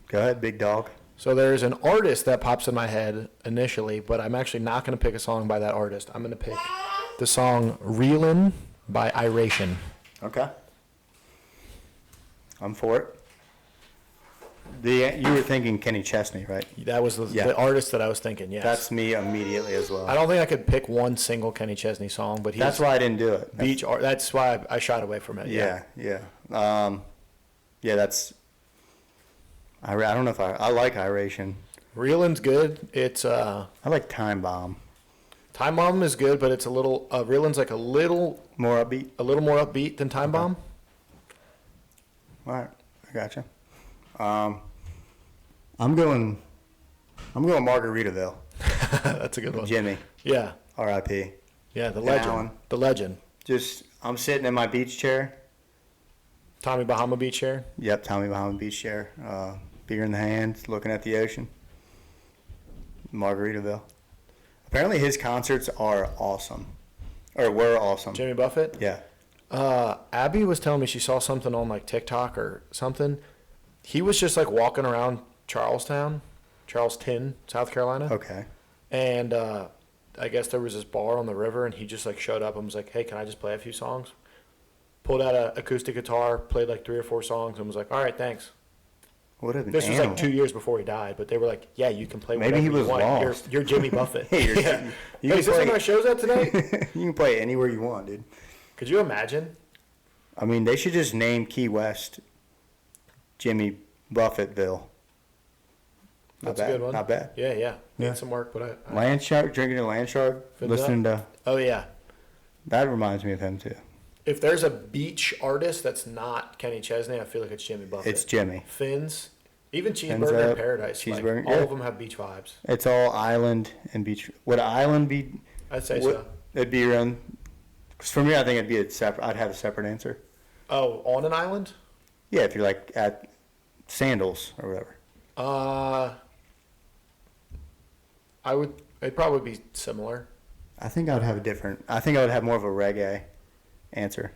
Go ahead, big dog.
So there's an artist that pops in my head initially, but I'm actually not going to pick a song by that artist. I'm going to pick the song "Reelin" by Iration.
Okay. I'm for it. You were thinking Kenny Chesney, right?
That was
Yeah.
the artist that I was thinking, yes.
That's me immediately as well.
I don't think I could pick one single Kenny Chesney song, but he's
That's why I didn't do it.
beach art. That's why I shied away from it.
Yeah, yeah. That's. I don't know if I like Iration.
Reelin's good. It's
I like Time Bomb.
Time Bomb is good, but it's a little Reelin's like a little
More upbeat.
more upbeat than Time Bomb.
All right, I gotcha. I'm going Margaritaville.
That's a good one.
Jimmy,
Yeah,
R.I.P.
yeah, the
And
legend,
Alan.
the legend.
Just I'm sitting in my beach chair.
Tommy Bahama Beach chair.
Yep, Tommy Bahama beach chair. Beer in the hand, looking at the ocean. Margaritaville. Apparently his concerts are awesome, or were awesome.
Jimmy Buffett.
Yeah.
Abby was telling me she saw something on like TikTok or something. He was just like walking around Charleston, South Carolina.
Okay.
And I guess there was this bar on the river, and he just like showed up and was like, "Hey, can I just play a few songs?" Pulled out an acoustic guitar, played like 3 or 4 songs, and was like, "All right, thanks."
What an
This was
animal.
like 2 years before he died, but they were like, "Yeah, you can play
Maybe
whatever
he was
you want.
lost.
You're Jimmy Buffett."
Hey, you're-
Yeah.
you
Hey,
can
is this
play-
one of my shows at tonight?
You can play anywhere you want, dude.
Could you imagine?
I mean, they should just name Key West Jimmy Buffettville. Not
That's
bad.
a good one.
Not bad.
Yeah, yeah.
Yeah.
Need some work, but I
Land Shark, drinking a Land Shark,
Fins
listening to
oh yeah.
that reminds me of him too.
If there's a beach artist that's not Kenny Chesney, I feel like it's Jimmy Buffett.
It's Jimmy.
Fins, even
Fins
Cheeseburger in
Up,
Paradise.
Cheeseburger,
Like, all
yeah.
of them have beach vibes.
It's all island and beach. Would island be?
I'd say
would-
so.
It'd be your own. Because for me, I think it'd be a separate. I'd have a separate answer.
Oh, on an island?
Yeah, if you're like at Sandals or whatever.
I would. It'd probably be similar.
I think I would have a different. I think I would have more of a reggae answer.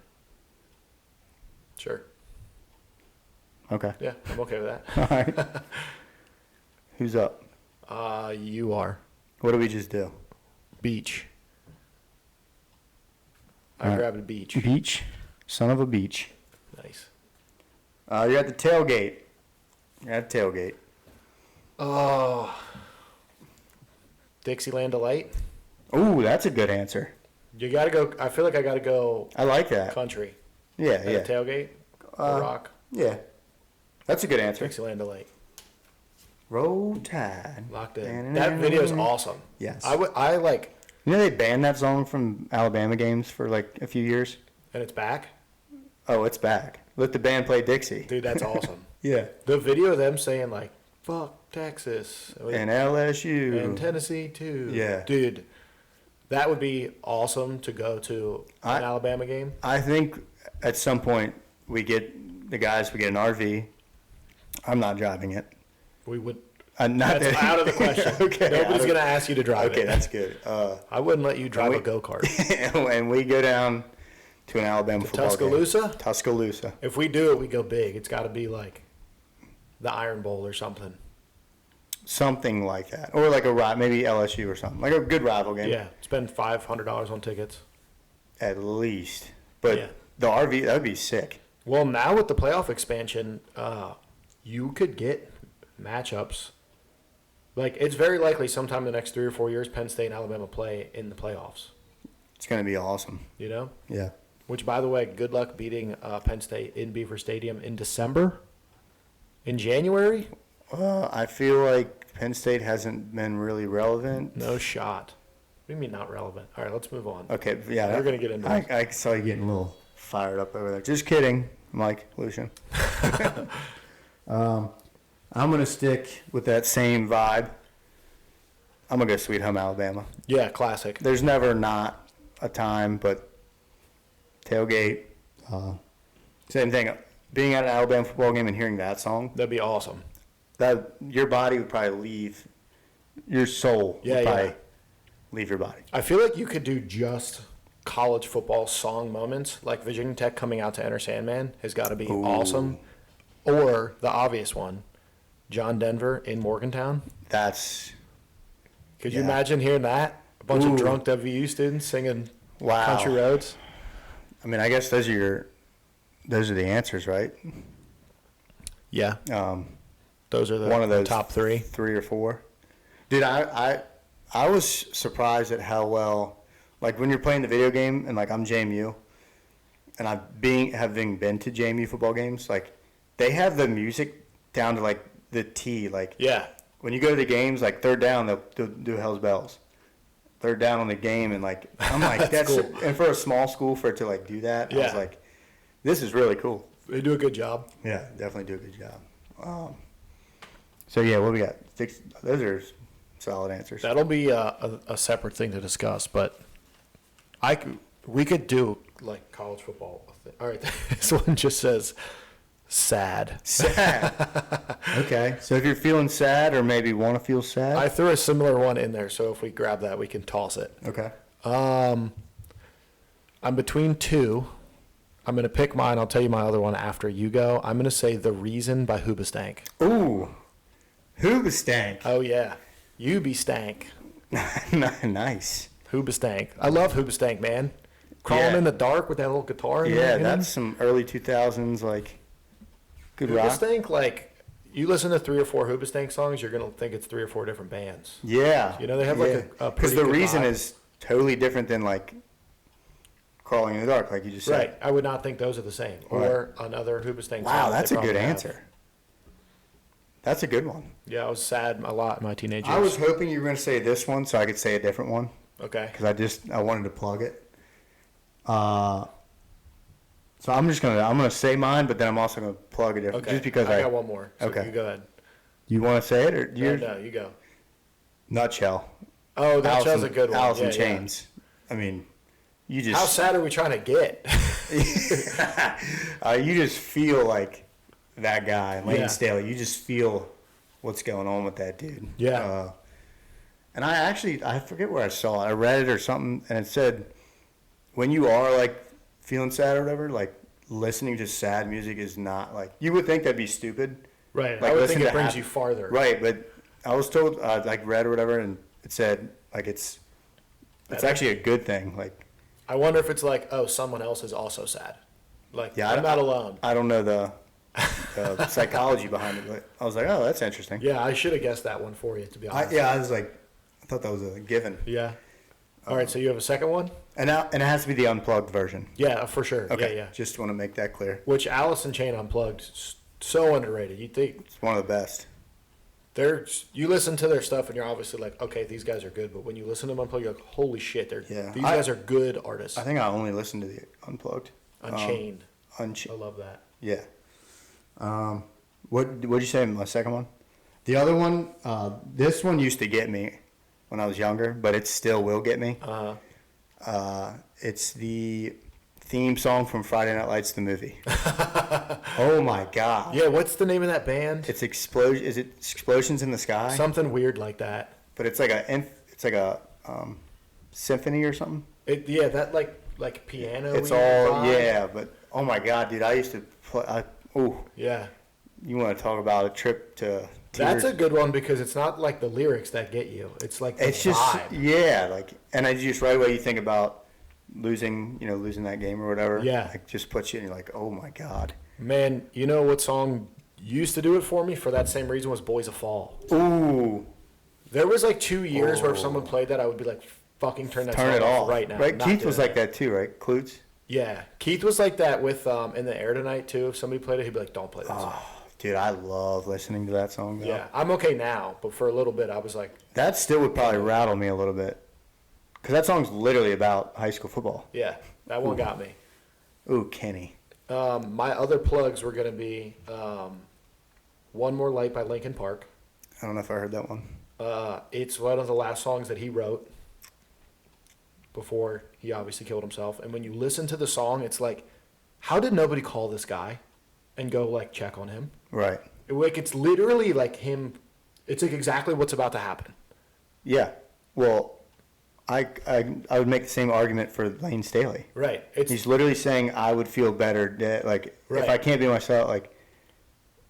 Sure.
Okay.
Yeah, I'm okay with that.
All right. Who's up?
You are
What did we just do?
beach. I
Alright.
grabbed a beach.
Beach. Son of a beach.
Nice.
You're at the tailgate. You're at the tailgate.
Oh. Dixieland Delight.
Ooh, that's a good answer.
You gotta go. I feel like I gotta go
I like that.
country.
Yeah,
At
yeah.
a tailgate.
Uh,
or rock.
Yeah. That's a good answer.
Dixieland Delight.
Roll Tide.
Locked in. That video is awesome.
Yes.
I like,
You know they banned that song from Alabama games for like a few years?
and it's back.
Oh, it's back. Let the band play Dixie.
Dude, that's awesome.
Yeah.
The video of them saying like, fuck Texas.
And LSU.
And Tennessee too.
Yeah.
Dude, that would be awesome to go to an Alabama game.
I think at some point we get an RV. I'm not driving it.
We would.
Not
That's out of the question.
Okay.
Nobody's going to ask you to drive
Okay,
it.
that's good.
I wouldn't let you drive
we-
a go-kart.
And we go down to an Alabama football
Tuscaloosa?
game. Tuscaloosa.
If we do it, we go big. It's got to be like the Iron Bowl or something.
Something like that. Or like maybe LSU or something. Like a good rival game.
Yeah. Spend $500 on tickets.
At least. But
Yeah.
the RV, that would be sick.
Well, now with the playoff expansion, you could get matchups. Like, it's very likely sometime in the next 3 or 4 years, Penn State and Alabama play in the playoffs.
It's going to be awesome.
You know?
Yeah.
Which, by the way, good luck beating Penn State in Beaver Stadium in December? In January?
I feel like Penn State hasn't been really relevant.
No shot. What do you mean not relevant? All right, let's move on.
Okay, yeah.
We're gonna get into this.
I saw you getting a little fired up over there. Just kidding, Mike Lucian. I'm going to stick with that same vibe. I'm going to go Sweet Home Alabama.
Yeah, classic.
There's never not a time, but tailgate. Same thing. Being at an Alabama football game and hearing that song,
That'd be awesome.
that your body would probably leave. Your soul
Yeah,
would probably
yeah.
leave your body.
I feel like you could do just college football song moments, like Virginia Tech coming out to Enter Sandman has got to be
Ooh.
awesome. Or the obvious one, John Denver in Morgantown.
That's
Could you
Yeah.
imagine hearing that? A bunch
Ooh.
of drunk WU students singing
wow.
Country Roads.
I mean, I guess those are the answers, right?
Yeah, those are the
One of those
top three.
3 or 4. Dude, I was surprised at how well, like when you're playing the video game and like I'm JMU, and having been to JMU football games, like they have the music down to like the T. Like
Yeah,
when you go to the games, like third down, they'll do Hell's Bells. Third down on the game, and like I'm like
That's
that's
cool.
and for a small school for it to like do that, I was
Yeah.
like, this is really cool.
they do a good job.
Yeah, definitely do a good job. So yeah, what we got? 6. Those are solid answers.
That'll be a separate thing to discuss, but we could do like college football. All right, this one just says sad.
Sad. Okay, so if you're feeling sad or maybe want to feel sad,
I threw a similar one in there, so if we grab that, we can toss it.
okay.
I'm between two. I'm gonna pick mine. I'll tell you my other one after you go. I'm gonna say "The Reason" by Hoobastank.
Ooh, Hoobastank.
Oh yeah, you be stank.
Nice.
Hoobastank. I love Hoobastank, man. Crawling
Yeah.
in the dark with that little guitar.
Yeah,
you know?
that's some early 2000s like good rock.
Hoobastank. Like you listen to 3 or 4 Hoobastank songs, you're gonna think it's 3 or 4 different bands.
Yeah.
You know, they have like a
because
pretty
the
good
reason
vibe.
is totally different than like Crawling in the Dark, like you just said.
Right. I would not think those are the same. Or another Hoobastank.
Wow,
song
that's
they
a good
probably have.
answer. That's a good one.
Yeah, I was sad a lot in my teenage years.
I was hoping you were going to say this one so I could say a different one
okay.
because I wanted to plug it. So I'm gonna say mine, but then I'm also gonna plug a different
Okay.
just because
I got one more. So
Okay.
You go ahead.
You want to say it or you?
No, you go.
Nutshell.
Oh, that
Alice
show's
in-
a good one.
Alice in
Yeah, yeah.
Chains. I mean, you just
How sad are we trying to get?
you just feel like that guy, Lane
Yeah.
Staley. You just feel what's going on with that dude.
Yeah.
And I forget where I saw it. I read it or something, and it said when you are like feeling sad or whatever, like listening to sad music is not like you would think that'd be stupid.
Right.
Like,
I would
listen
think it
to
brings
hap-
you farther.
Right, but I was told like read or whatever, and it said like it's
Better?
actually a good thing. Like
I wonder if it's like, oh, someone else is also sad. Like,
yeah,
I'm not alone.
I don't know the psychology behind it, but I was like, oh, that's interesting.
Yeah, I should have guessed that one for you, to be honest.
I was like, I thought that was a given.
Yeah. All right, so you have a second one?
And it has to be the unplugged version.
Yeah, for sure.
Okay,
Yeah, yeah.
just want to make that clear.
Which Alice in Chain Unplugged, so underrated. You think
It's one of the best.
you listen to their stuff and you're obviously like, okay, these guys are good. But when you listen to them unplugged, you're like, holy shit,
Yeah.
these guys are good artists.
I think I only listened to the unplugged.
Unchained. I
Unchained.
love that.
Yeah. What'd you say? My second one. The other one. This one used to get me when I was younger, but it still will get me. It's the theme song from Friday Night Lights, the movie. Oh my god!
Yeah, what's the name of that band?
It's explosion. Is it Explosions in the Sky?
Something weird like that.
But it's like a symphony or something.
Yeah, that like piano.
It's all yeah, but oh my god, dude! I used to play.
Yeah.
You want to talk about a trip to?
That's
tears?
a good one because it's not like the lyrics that get you. It's like the
It's just
vibe.
yeah, like, and I just right away you think about losing that game or whatever.
Yeah.
like just puts you, and you're like, oh my god.
Man, you know what song used to do it for me for that same reason was Boys of Fall.
Ooh,
There was like 2 years where if
Oh.
someone played that, I would be like, fucking turn that
turn
song
it off
right now.
Right,
Not
Keith
doing
was like that too, right? Klutz.
Yeah, Keith was like that with In the Air Tonight too. If somebody played it, he'd be like, don't play that song.
Oh, dude, I love listening to that song. Though.
Yeah, I'm okay now, but for a little bit, I was like,
that still would probably rattle me a little bit, because that song's literally about high school football.
yeah, that one got me.
Ooh, Kenny.
My other plugs were going to be One More Light by Linkin Park.
I don't know if I heard that one.
It's one of the last songs that he wrote before he obviously killed himself. And when you listen to the song, it's like, how did nobody call this guy and go like check on him?
Right.
Like it's literally like him. It's like exactly what's about to happen.
Yeah. Well, I would make the same argument for Lane Staley.
Right. It's
He's literally saying I would feel better, like if
Right.
I can't be myself, like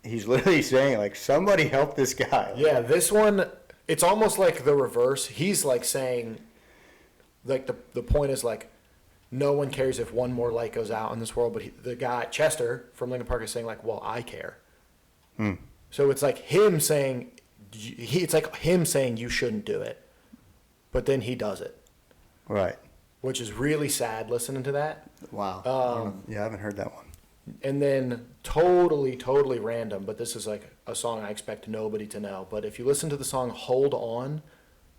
he's literally saying like, somebody help this guy.
Yeah, this one, it's almost like the reverse. He's like saying, like the point is like, no one cares if one more light goes out in this world, but the guy Chester from Linkin Park is saying like, well, I care. So it's like him saying, it's like him saying you shouldn't do it, but then he does it,
Right.
which is really sad listening to that.
Wow. Yeah, I haven't heard that one.
And then totally random, but this is like a song I expect nobody to know. But if you listen to the song "Hold On"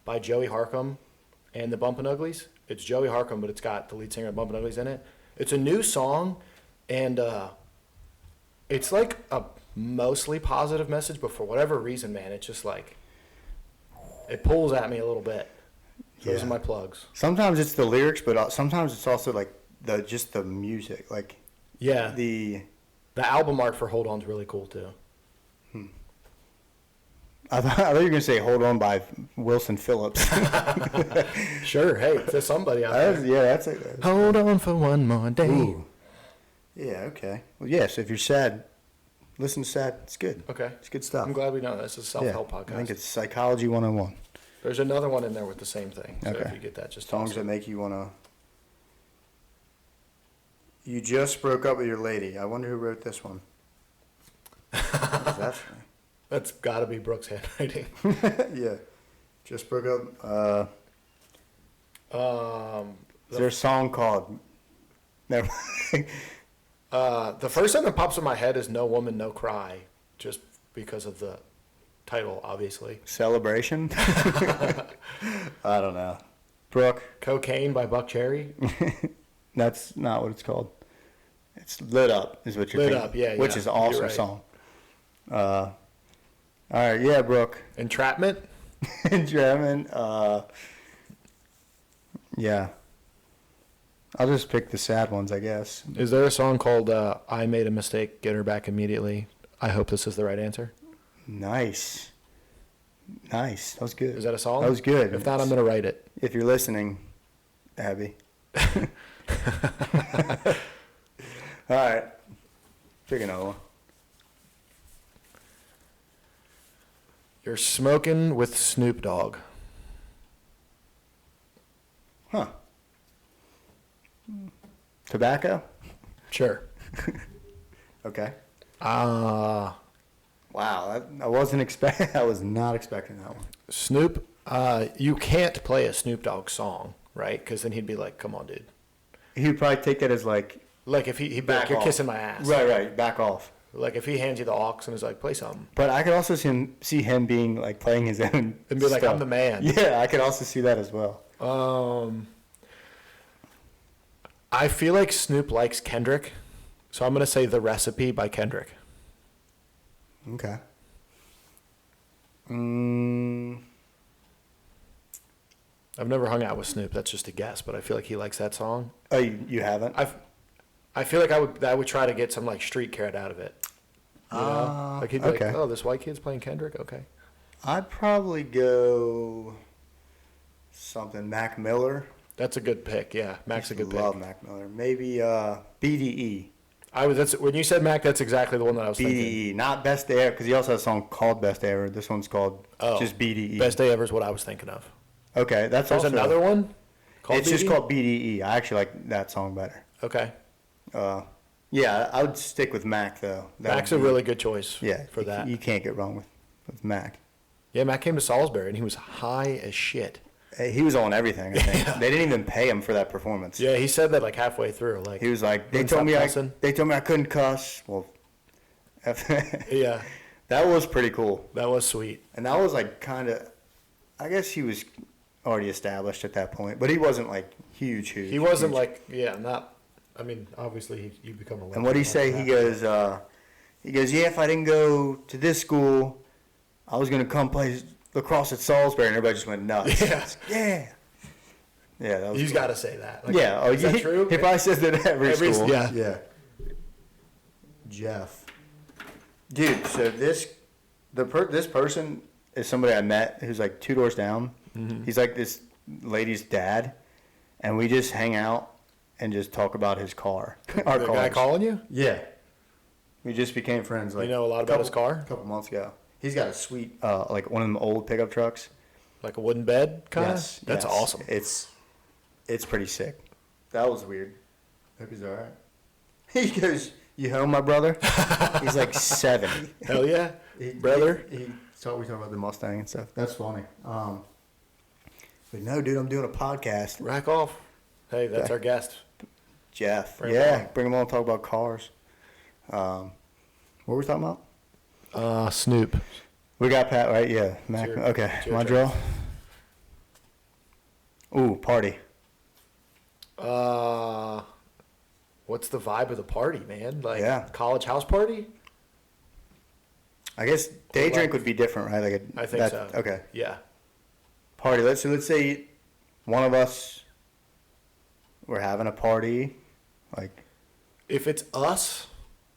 by Joey Harcum and the Bumpin' Uglies, it's Joey Harcum, but it's got the lead singer of Bumpin' Uglies in it. It's a new song, and it's like a mostly positive message, but for whatever reason, man, it's just like it pulls at me a little bit. Those
Yeah.
are my plugs.
Sometimes it's the lyrics, but sometimes it's also like just the music, like
Yeah,
the.
the album art for "Hold On" is really cool too.
I thought you were gonna say "Hold On" by Wilson Phillips.
Sure, hey, to somebody out there.
Yeah, that's a.
Hold on for one more day.
Ooh. Yeah. Okay. Well, yes. If you're sad, listen to sad. It's good.
Okay.
It's good stuff.
I'm glad we know this is a self-help podcast.
I think it's Psychology 101.
There's another one in there with the same thing. So
Okay.
if you get that, just
Songs
toss
that
it.
make you wanna. You just broke up with your lady. I wonder who wrote this one. What's that for?
That's got to be Brooks' handwriting.
Yeah. Just broke up. Is there a song called? Never.
The first thing that pops in my head is "No Woman, No Cry," just because of the title, obviously.
Celebration. I don't know. Brooke.
"Cocaine" by Buck Cherry.
That's not what it's called. It's Lit Up is what you're
Lit
thinking.
Up, yeah,
Which
yeah,
is an awesome
you're right.
song. All right, yeah, Brooke.
"Entrapment."
German. Yeah. I'll just pick the sad ones, I guess.
Is there a song called "I Made a Mistake, Get Her Back Immediately"? I hope this is the right answer.
Nice. Nice. That was good.
Is that a song?
That was good.
If not, I'm gonna write it.
If you're listening, Abby. All right. Pick another one.
"You're Smoking with Snoop Dogg."
Huh. Tobacco?
Sure.
Okay.
Uh,
Wow, I wasn't expect. I was not expecting that one.
Snoop, you can't play a Snoop Dogg song, right? Because then he'd be like, "Come on, dude."
He would probably take that as like,
Like if he'd be
back
like, "You're
off.
kissing my ass."
Right, back off.
Like if he hands you the aux and is like, "Play something,"
But I could also see him being like playing his own
and be like,
stuff.
"I'm the man."
Yeah, I could also see that as well.
I feel like Snoop likes Kendrick, so I'm gonna say "The Recipe" by Kendrick.
Okay.
I've never hung out with Snoop. That's just a guess, but I feel like he likes that song.
Oh, you haven't?
I feel like I would try to get some like street cred out of it. You know? Like he'd be
okay.
like, "Oh, this white kid's playing Kendrick." Okay.
I'd probably go something Mac Miller.
That's a good pick. Yeah, Mac's a good pick.
Love Mac Miller. Maybe BDE.
That's when you said Mac. That's exactly the one that I was thinking.
BDE, not Best Day Ever, because he also has a song called Best Day Ever. This one's called just BDE.
Best Day Ever is what I was thinking of.
Okay, that's
There's
also
another one. Called
It's just
BD?
called BDE. I actually like that song better.
Okay.
Yeah, I would stick with Mac though. That
Mac's
would
a
be-
really good choice.
yeah
For that.
You can't get wrong with Mac.
Yeah, Mac came to Salisbury and he was high as shit.
Hey, he was on everything. I think they didn't even pay him for that performance.
Yeah, he said that like halfway through. Like
He was like, they
"Wouldn't
told
stop
me
cussing."
they told me I couldn't cuss. Well,
Yeah,
that was pretty cool.
that was sweet.
And that was like kind of, I guess he was already established at that point, but he wasn't like huge.
He wasn't
huge.
like not. I mean, obviously you become a.
And what did he say? He goes, yeah, if I didn't go to this school, I was gonna come play lacrosse at Salisbury, and everybody just went nuts.
Yeah.
Yeah. Yeah, that was.
He's
cool.
got to say that. Like,
Yeah. Oh,
is that true?
He probably says that at every
Every-
school.
yeah.
Yeah. Jeff. Dude, so this person is somebody I met who's like 2 doors down.
Mm-hmm.
He's like this lady's dad, and we just hang out and just talk about his car. Our
The guy
cars.
calling you?
Yeah. We just became friends. Like
You know a lot about his car?
A couple months ago. He's got a sweet, like one of them old pickup trucks.
Like a wooden bed, kind of.
Yes,
That's
yes.
awesome.
It's pretty sick. That was weird. Hope he's all right. He goes, "You home, my brother?" He's like 70.
Hell yeah, brother.
We talk about the Mustang and stuff. That's funny. But no, dude, I'm doing a podcast.
Rack off. Hey, that's
Okay.
our guest.
Jeff.
Bring him
yeah,
on.
bring him on. Talk about cars. What were we talking about?
Snoop.
We got Pat right. Yeah, Mac.
your-
Okay,
it's your
my
turn.
draw. Ooh, party.
What's the vibe of the party, man? Like
Yeah.
college house party?
I guess day
Like-
drink would be different, right? Like
I think so.
Okay,
Yeah.
party. Let's say one of us we're having a party. Like,
If it's us,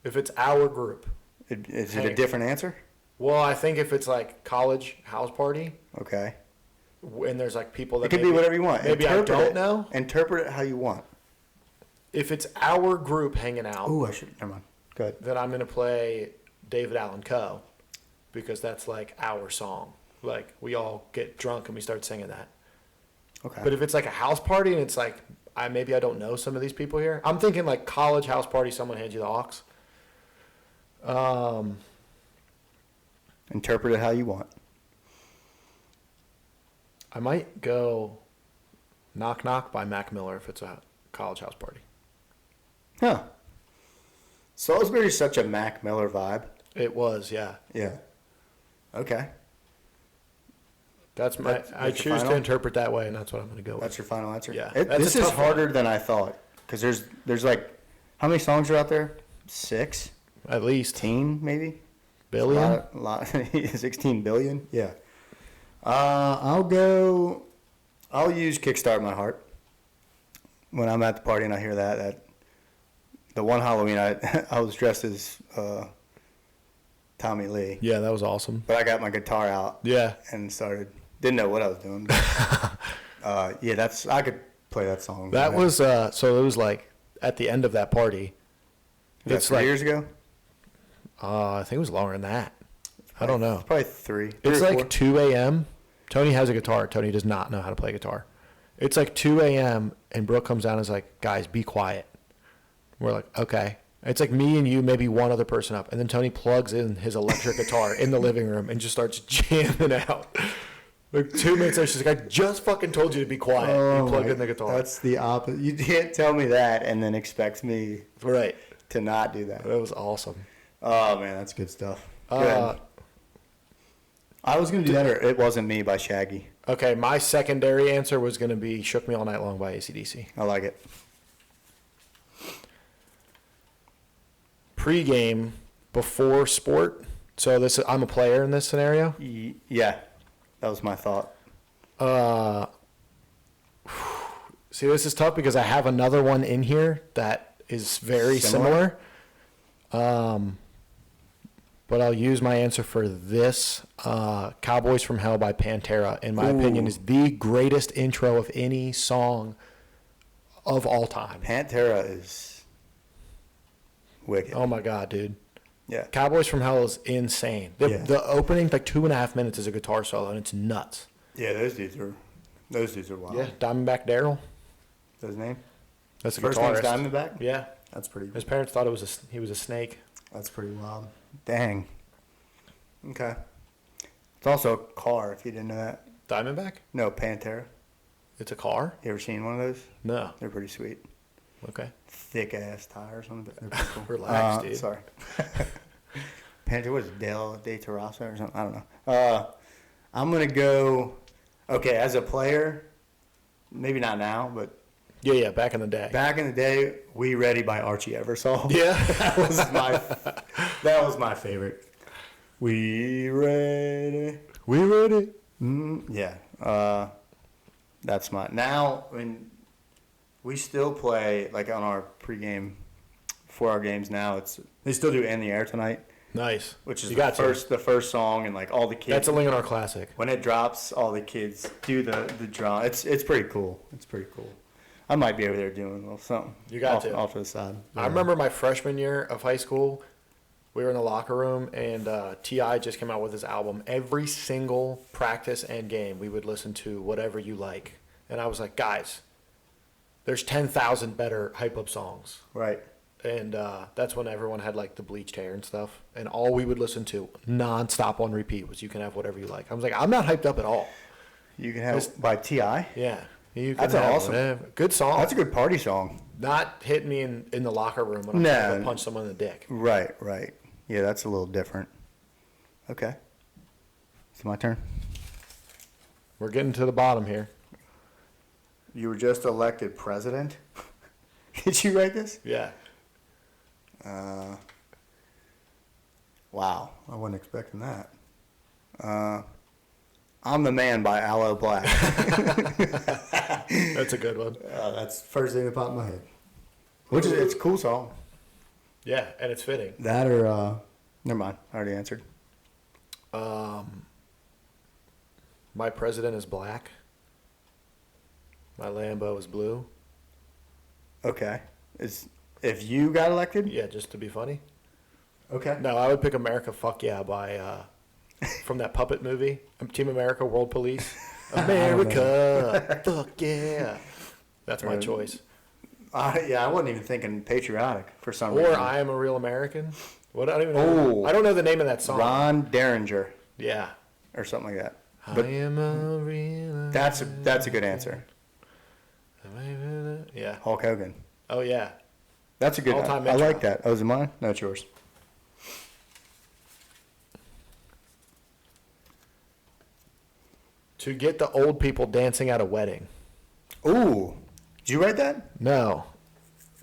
if it's our group.
is it
Hey.
a different answer?
Well, I think if it's like college house party,
Okay.
and there's like people that
It could be
maybe-
whatever you want.
Maybe I
Interpret
don't
it.
know.
Interpret it how you want.
If it's our group hanging out,
Ooh, I should. Never mind. Good.
then I'm gonna play David Allen Coe, because that's like our song. Like we all get drunk and we start singing that.
Okay.
But if it's like a house party and it's like maybe I don't know some of these people here. I'm thinking like college house party. Someone hands you the aux.
Interpret it how you want.
I might go "Knock Knock" by Mac Miller if it's a college house party.
Huh. Salisbury's such a Mac Miller vibe.
It was, yeah.
Yeah. Okay.
That's my.
That's
I
your
choose to
final?
interpret that way, and that's what I'm going to go with.
That's your final answer?
Yeah. That's
This
a
is
tough one.
harder than I thought. Because there's like, how many songs are out there? 6?
At least
16 maybe?
billion.
A lot, 16 billion? Yeah. I'll use Kickstart My Heart. When I'm at the party and I hear that the one Halloween I was dressed as Tommy Lee.
Yeah, that was awesome.
But I got my guitar out
Yeah,
and didn't know what I was doing. But, yeah, I could play that song.
that was so. It was like at the end of that party.
Was that
It's
3
like
years ago?
I think it was longer than that. I don't know.
Probably 3.
It's
3 or
like
4.
2 a.m. Tony has a guitar. Tony does not know how to play guitar. It's like 2 a.m. and Brooke comes down and is like, "Guys, be quiet." We're like, "Okay." It's like me and you, maybe one other person up, and then Tony plugs in his electric guitar in the living room and just starts jamming out. Like 2 minutes later, she's like, "I just fucking told you to be quiet." You plugged in the guitar.
That's the opposite. You can't tell me that and then expect me
right.
to not do that.
That was awesome.
Oh, man, that's good stuff.
Uh,
Good. I was going to do that, or It Wasn't Me by Shaggy.
Okay, my secondary answer was going to be "Shook Me All Night Long" by AC/DC.
I like it.
Pre-game, before sport. So I'm a player in this scenario.
Yeah, that was my thought.
See, this is tough because I have another one in here that is very
Similar?
similar. But I'll use my answer for this. "Cowboys from Hell" by Pantera, in my opinion,
Ooh.
is the greatest intro of any song of all time.
Pantera is wicked.
Oh my God, dude.
Yeah.
"Cowboys from Hell" is insane.
Yeah.
The opening, like 2.5 minutes, is a guitar solo, and it's nuts.
Yeah, those dudes are wild.
Yeah, Diamondback Daryl.
That's his name?
That's a
First name's
guitarist.
Diamondback?
Yeah,
That's pretty
his parents thought he was a snake.
That's pretty wild. Dang. Okay. It's also a car, if you didn't know that.
Diamondback?
No, Pantera.
It's a car?
You ever seen one of those?
No.
They're pretty sweet.
Okay.
Thick ass tires on the back. They're pretty cool.
Relax, dude.
Sorry. Pantera was Del de Terraza or something. I don't know. I'm gonna go. Okay, as a player, maybe not now, but
Yeah, back in the day.
back in the day, "We Ready" by Archie Eversole.
Yeah.
that was my favorite. We ready.
We ready?
Yeah. That's my now. When we still play like on our pregame, for our games now, they still do "In the Air Tonight,"
Nice.
which is
You
the
got to.
first song, and like all the kids.
That's a Lincoln Classic.
When it drops, all the kids do the drum. It's pretty cool. It's pretty cool. I might be over there doing a little something.
You got
off,
to.
off to the side.
I remember my freshman year of high school, we were in the locker room, and T.I. just came out with his album. Every single practice and game, we would listen to Whatever You Like. And I was like, guys, there's 10,000 better hype up songs.
Right.
And that's when everyone had like the bleached hair and stuff. And all we would listen to nonstop on repeat was You Can Have Whatever You Like. I was like, I'm not hyped up at all.
You Can Have by T.I.
Yeah. You
That's
can have
awesome.
whatever. Good song.
That's a good party song.
Not hitting me in the locker room when I'm
No.
trying to punch someone in the dick.
Right, right. Yeah, that's a little different. Okay. It's my turn.
We're getting to the bottom here.
You were just elected president? Did you write this?
Yeah.
Wow, I wasn't expecting that. I'm the Man by Aloe Black.
That's a good one.
That's the first thing that popped in my head. It's a cool song.
Yeah, and it's fitting.
That or, never mind, I already answered.
My president is black. My Lambo is blue.
Okay. If you got elected?
Yeah, just to be funny.
Okay.
No, I would pick America Fuck Yeah by from that puppet movie, Team America World Police. America Fuck Yeah. That's my choice.
Yeah, I wasn't even thinking patriotic for some
Or
reason.
I Am a Real American. What? I don't even know.
Oh.
I don't know the name of that song.
Ron Derringer
Yeah.
or something like that.
I
But
am a real
that's a good answer.
Yeah.
Hulk Hogan.
Oh, yeah.
That's a good
All-time
I
intro.
like that. Oh, is it mine? No, it's yours.
To get the old people dancing at a wedding.
Ooh. Did you write that?
No.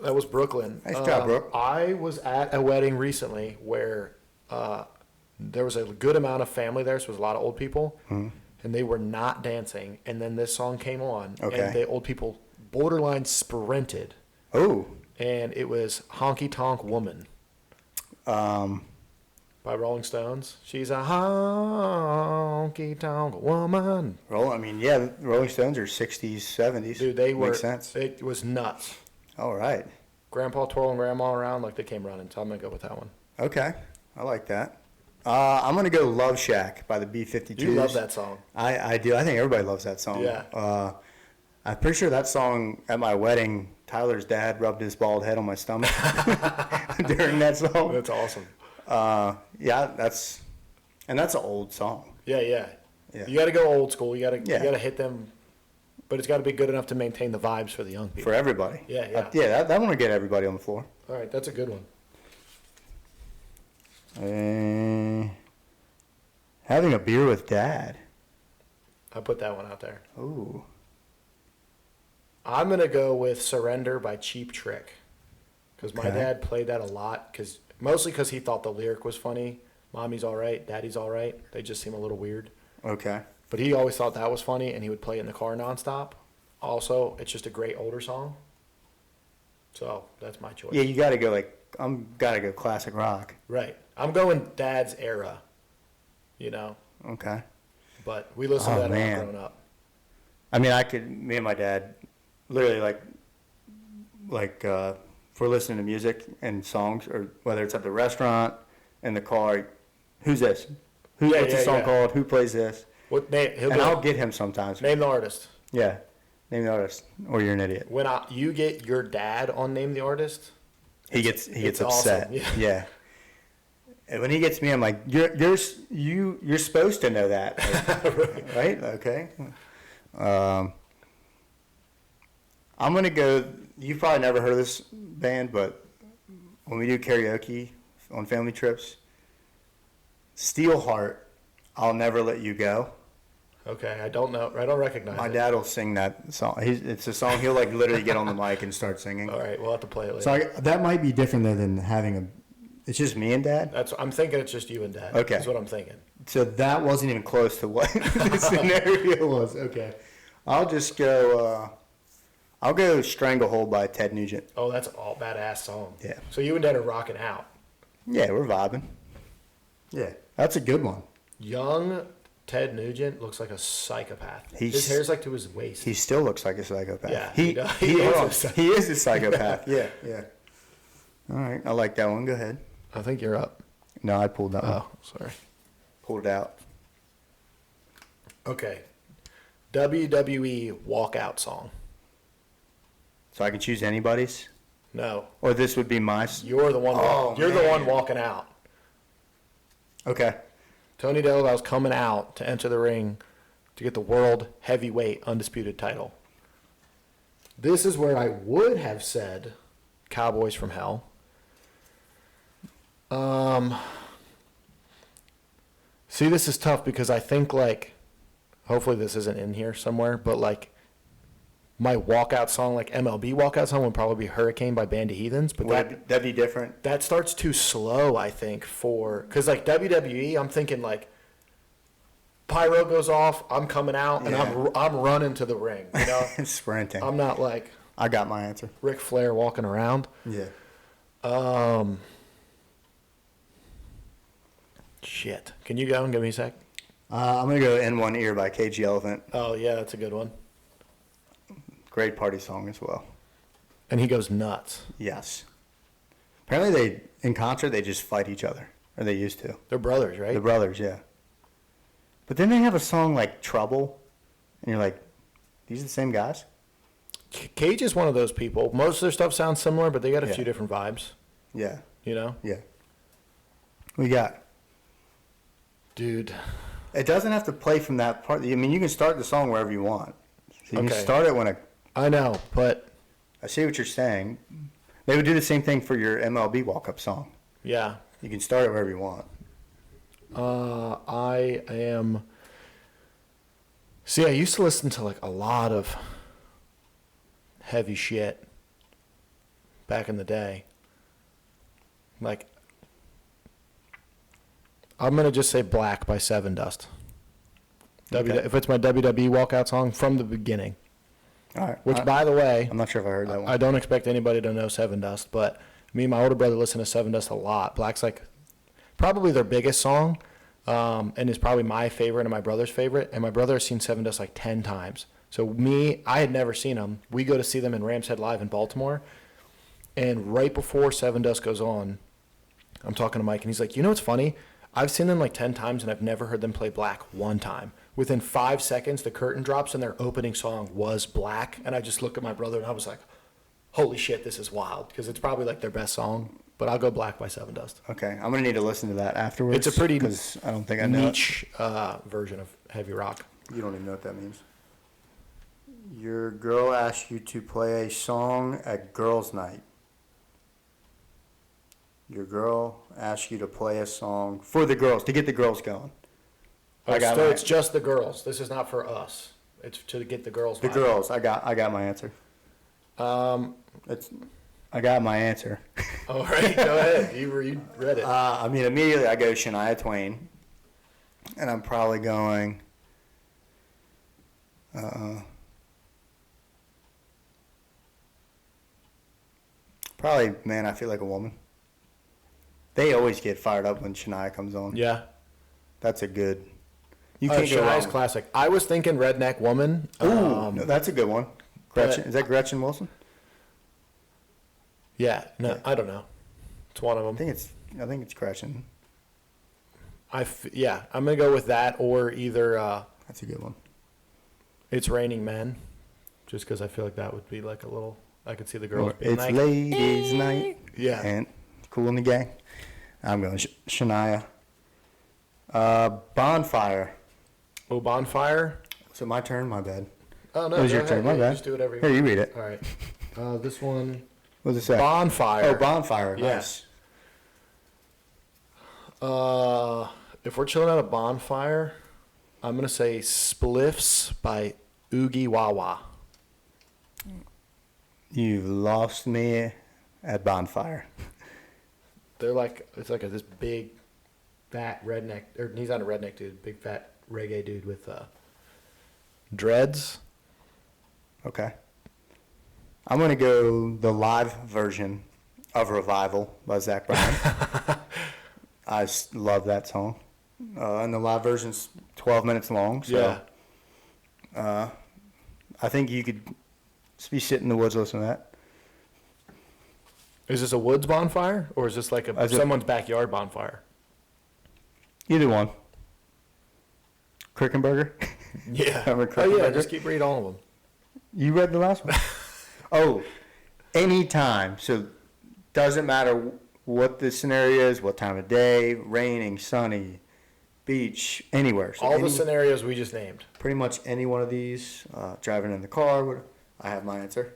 That was Brooklyn.
Nice job, Brooke.
I was at a wedding recently where there was a good amount of family there, so it was a lot of old people, and they were not dancing. And then this song came on,
Okay.
and the old people borderline sprinted.
Oh.
And it was Honky Tonk Woman
Um,
by Rolling Stones. She's a honky tonk woman.
the Rolling Stones are 60s, 70s.
Dude, they were.
Makes sense.
It was nuts.
All right.
Grandpa twirling grandma around like they came running, so I'm going to go with that one.
Okay. I like that. I'm going to go Love Shack by the B-52s.
You love that song.
I do. I think everybody loves that song.
Yeah.
I'm pretty sure that song at my wedding, Tyler's dad rubbed his bald head on my stomach during that song.
That's awesome.
Yeah, that's an old song.
Yeah, yeah.
Yeah.
You got to go old school. You got
Yeah.
to hit them, but it's got to be good enough to maintain the vibes for the young people.
For everybody.
Yeah, yeah.
Yeah, that one will get everybody on the floor.
All right, that's a good one.
Having a beer with dad.
I put that one out there.
Ooh.
I'm gonna go with "Surrender" by Cheap Trick, because my
Okay.
dad played that a lot. Mostly because he thought the lyric was funny. Mommy's all right, daddy's all right. They just seem a little weird.
Okay.
But he always thought that was funny, and he would play it in the car nonstop. Also, it's just a great older song. So that's my choice.
Yeah, you gotta go classic rock.
Right. I'm going dad's era. You know,
Okay.
but we listened
Oh,
to that
man.
all growing up.
I mean, me and my dad, literally if we're listening to music and songs, or whether it's at the restaurant, in the car, who's this?
Yeah,
What's the
yeah,
song
yeah.
called? Who plays this?
What name? He'll
And
be
I'll
like,
get him sometimes.
name the artist.
Yeah. Name the artist, or you're an idiot.
When you get your dad on Name the Artist,
He gets
it's
upset.
awesome, yeah.
Yeah. And when he gets me, I'm like, you're supposed to know that, like, right? Okay. I'm gonna go. You've probably never heard of this band, but when we do karaoke on family trips, Steelheart, "I'll Never Let You Go."
okay, I don't know. I don't recognize
My
it.
dad will sing that song. It's a song he'll literally get on the mic and start singing.
All right, we'll have to play it later.
So that might be different than having a. It's just me and dad.
I'm thinking it's just you and dad.
Okay.
That's what I'm thinking.
So that wasn't even close to what the scenario was. Okay. I'll just go. I'll go "Stranglehold" by Ted Nugent.
Oh, that's all badass song.
Yeah.
So you and dad are rocking out.
Yeah, we're vibing. Yeah, that's a good one.
Young Ted Nugent looks like a psychopath.
He's-
His hair's like to his waist.
He still looks like a psychopath.
Yeah,
he
he does.
he,
He is
hold
a
on.
psych-
He is a psychopath. Yeah, yeah. All right, I like that one. Go ahead.
I think you're up.
No, I pulled that one.
Oh, sorry.
Pulled it out.
Okay. WWE walkout song.
So I can choose anybody's?
No,
Or this would be my...
you're the one.
Oh,
you're the
man.
one walking out.
Okay.
Tony Deladow's coming out to enter the ring to get the world heavyweight undisputed title. This is where I would have said Cowboys from Hell. See, this is tough because I think, like, hopefully this isn't in here somewhere, but, like, my walkout song, like MLB walkout song, would probably be Hurricane by Band of Heathens. But
That'd be different.
that starts too slow, I think, because, like, WWE, I'm thinking, like, pyro goes off, I'm coming out, and
Yeah.
I'm running to the ring, you know?
Sprinting.
I'm not, like,
I got my answer.
Ric Flair walking around.
Yeah.
Shit. Can you go and give me a sec?
I'm going to go In One Ear by KG Elephant.
Oh, yeah, that's a good one.
Great party song as well.
And he goes nuts.
Yes. Apparently in concert, they just fight each other. Or they used to.
They're brothers, right?
The brothers, yeah. But then they have a song like Trouble. And you're like, these are the same guys?
Cage is one of those people. Most of their stuff sounds similar, but they got a
Yeah.
few different vibes,
Yeah.
you know?
Yeah. We got.
Dude.
It doesn't have to play from that part. I mean, you can start the song wherever you want. So you
Okay.
can start it when
I know, but
I see what you're saying. They would do the same thing for your MLB walk-up song.
yeah.
You can start it wherever you want.
I am. See, I used to listen to like a lot of heavy shit back in the day. Like, I'm gonna just say "Black" by Seven Dust.
Okay.
If it's my WWE walkout song from the beginning,
All right.
which, by the way,
I'm not sure if I heard that one.
I don't expect anybody to know Seven Dust, but me and my older brother listen to Seven Dust a lot. Black's like probably their biggest song, and is probably my favorite and my brother's favorite. And my brother has seen Seven Dust like 10 times. So I had never seen them. We go to see them in Rams Head Live in Baltimore, and right before Seven Dust goes on, I'm talking to Mike, and he's like, you know what's funny? I've seen them like 10 times, and I've never heard them play Black one time. Within 5 seconds, the curtain drops, and their opening song was Black. And I just looked at my brother, and I was like, holy shit, this is wild. Because it's probably like their best song. But I'll go Black by Seven Dust.
Okay. I'm going to need to listen to that afterwards.
It's a pretty
Because I don't think I know it.
niche version of heavy rock.
You don't even know what that means. Your girl asked you to play a song at girls' night. Your girl asked you to play a song for the girls, to get the girls going. I got
So
my-
it's just the girls. This is not for us. It's to get the girls.
The
vibe.
girls. I got my answer. I got my answer.
All right, go ahead. You read it.
I mean, immediately I go Shania Twain, and I'm probably going. Probably, man, I feel like a woman. They always get fired up when Shania comes on.
Yeah.
That's a good. You can't go
Shania's
wrong.
classic. I was thinking Redneck Woman.
Ooh, no, that's a good one. Gretchen,
but-
is that Gretchen Wilson?
Yeah. No,
Yeah.
I don't know. It's one of them.
I think it's Gretchen.
Yeah, I'm gonna go with that, or either
That's a good one.
It's Raining Men, just because I feel like that would be like a little. I could see the girls
Or
being
it's
like,
ladies' night.
Yeah.
And Cool in the Gang. I'm going Shania. Bonfire.
"Oh Bonfire."
So my turn. My bad.
Oh no,
It was
go
your turn.
ahead.
My
Yeah,
bad.
Just do whatever.
Here, you read it.
All right. This one.
What does it say?
Bonfire.
Oh, Bonfire.
Yeah.
Nice.
If we're chilling at a bonfire, I'm gonna say "Spliffs" by Oogie Wawa.
You've lost me at Bonfire.
They're like this big, fat redneck. Or he's not a redneck dude. Big fat reggae dude with dreads.
Okay. I'm going to go the live version of Revival by Zach Bryan. Love that song. And the live version's 12 minutes long. So
Yeah.
I think you could just be sitting in the woods listening to that.
Is this a woods bonfire, or is this like
Is it-
someone's backyard bonfire?
Either one. Krickenberger?
Yeah.
Remember
Oh yeah.
Krickenberger?
Just keep reading all of them.
You read the last one? Oh, anytime. So doesn't matter what the scenario is, what time of day, raining, sunny, beach, anywhere. So
All the
any-
scenarios we just named.
pretty much any one of these, driving in the car, I have my answer.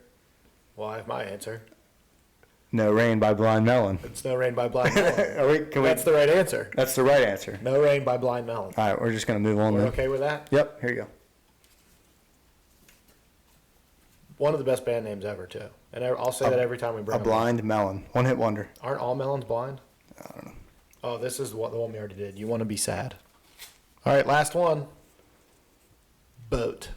Well, I have my answer.
No Rain by Blind Melon.
It's No Rain by Blind Melon.
Are we, can
That's
we,
the right answer.
that's the right answer.
No Rain by Blind Melon.
All right, we're just going to move on
We're
then.
okay with that?
Yep, here you go.
One of the best band names ever, too. And I'll say that every time we bring
A
them up.
Blind Melon. One hit wonder.
Aren't all melons blind?
I don't know.
Oh, this is the one we already did. You want to be sad. All right, last one. Boat.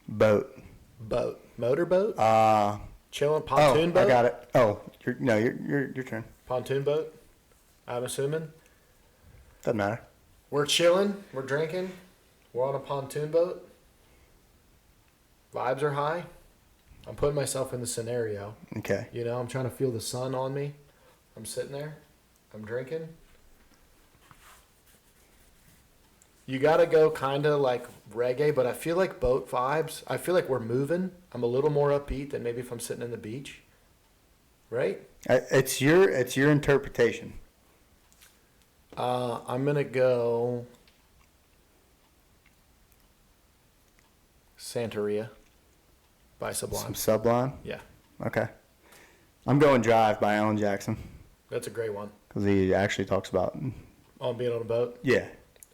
Boat.
Boat. Motorboat?
Oh,
Chilling pontoon boat?
I got it. Oh, your turn.
Pontoon boat, I'm assuming.
Doesn't matter.
We're chilling. We're drinking. We're on a pontoon boat. Vibes are high. I'm putting myself in the scenario.
Okay.
You know, I'm trying to feel the sun on me. I'm sitting there. I'm drinking. You got to go kind of like reggae, but I feel like boat vibes. I feel like we're moving. I'm a little more upbeat than maybe if I'm sitting in the beach. Right?
It's your interpretation.
I'm going to go Santeria by Sublime.
Some Sublime.
Yeah,
Okay. I'm going Drive by Alan Jackson
that's a great one.
because he actually talks about
On being on a boat.
yeah.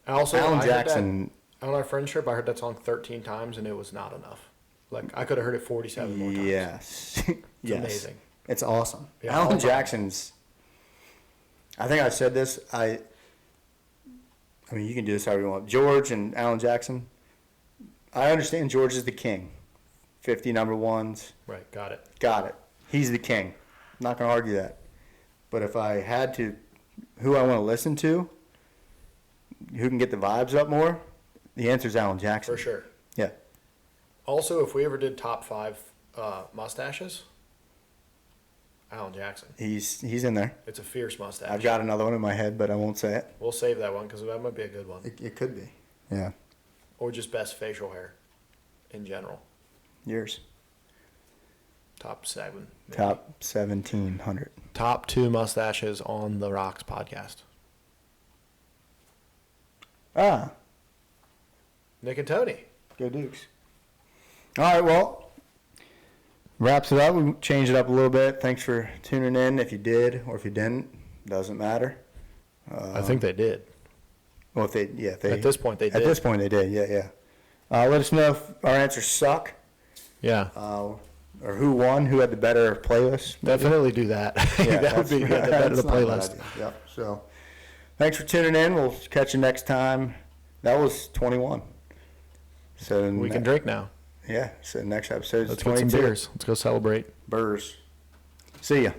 I also
Alan
I heard
Jackson.
that on our friend trip. I heard that song 13 times and it was not enough. Like I could have heard it 47 more times.
Yes.
It's
yes.
amazing.
It's awesome.
Yeah, all
Alan
time.
Jackson's. I think I said this. I mean, you can do this however you want. George and Alan Jackson. I understand George is the king. 50 number ones.
Right, got it.
Got it. He's the king. I'm not going to argue that. But if I had to, who I want to listen to, who can get the vibes up more, the answer is Alan Jackson.
For sure.
Yeah.
Also, if we ever did top 5 mustaches, Alan Jackson.
He's in there.
It's a fierce mustache.
I've got another one in my head, but I won't say it.
We'll save that one because that might be a good one.
It could be. Yeah.
Or just best facial hair in general.
Yours.
Top 7. maybe.
Top 1,700.
Top 2 mustaches on the Rocks podcast.
Ah,
Nick and Tony.
go Dukes. All right, well, wraps it up. We changed it up a little bit. Thanks for tuning in. If you did or if you didn't, doesn't matter.
I think they did.
Well, if they
At this point, they
at
did.
this point they did. Yeah. Let us know if our answers suck,
Yeah.
or who won, who had the better playlist.
Definitely do that. That would be good. The better the
that's not a bad
playlist.
idea. Yep. So, thanks for tuning in. We'll catch you next time. That was 21. So
We can drink now.
Yeah. So next episode is
Let's get
22.
some beers. Let's go celebrate.
Burrs. See ya.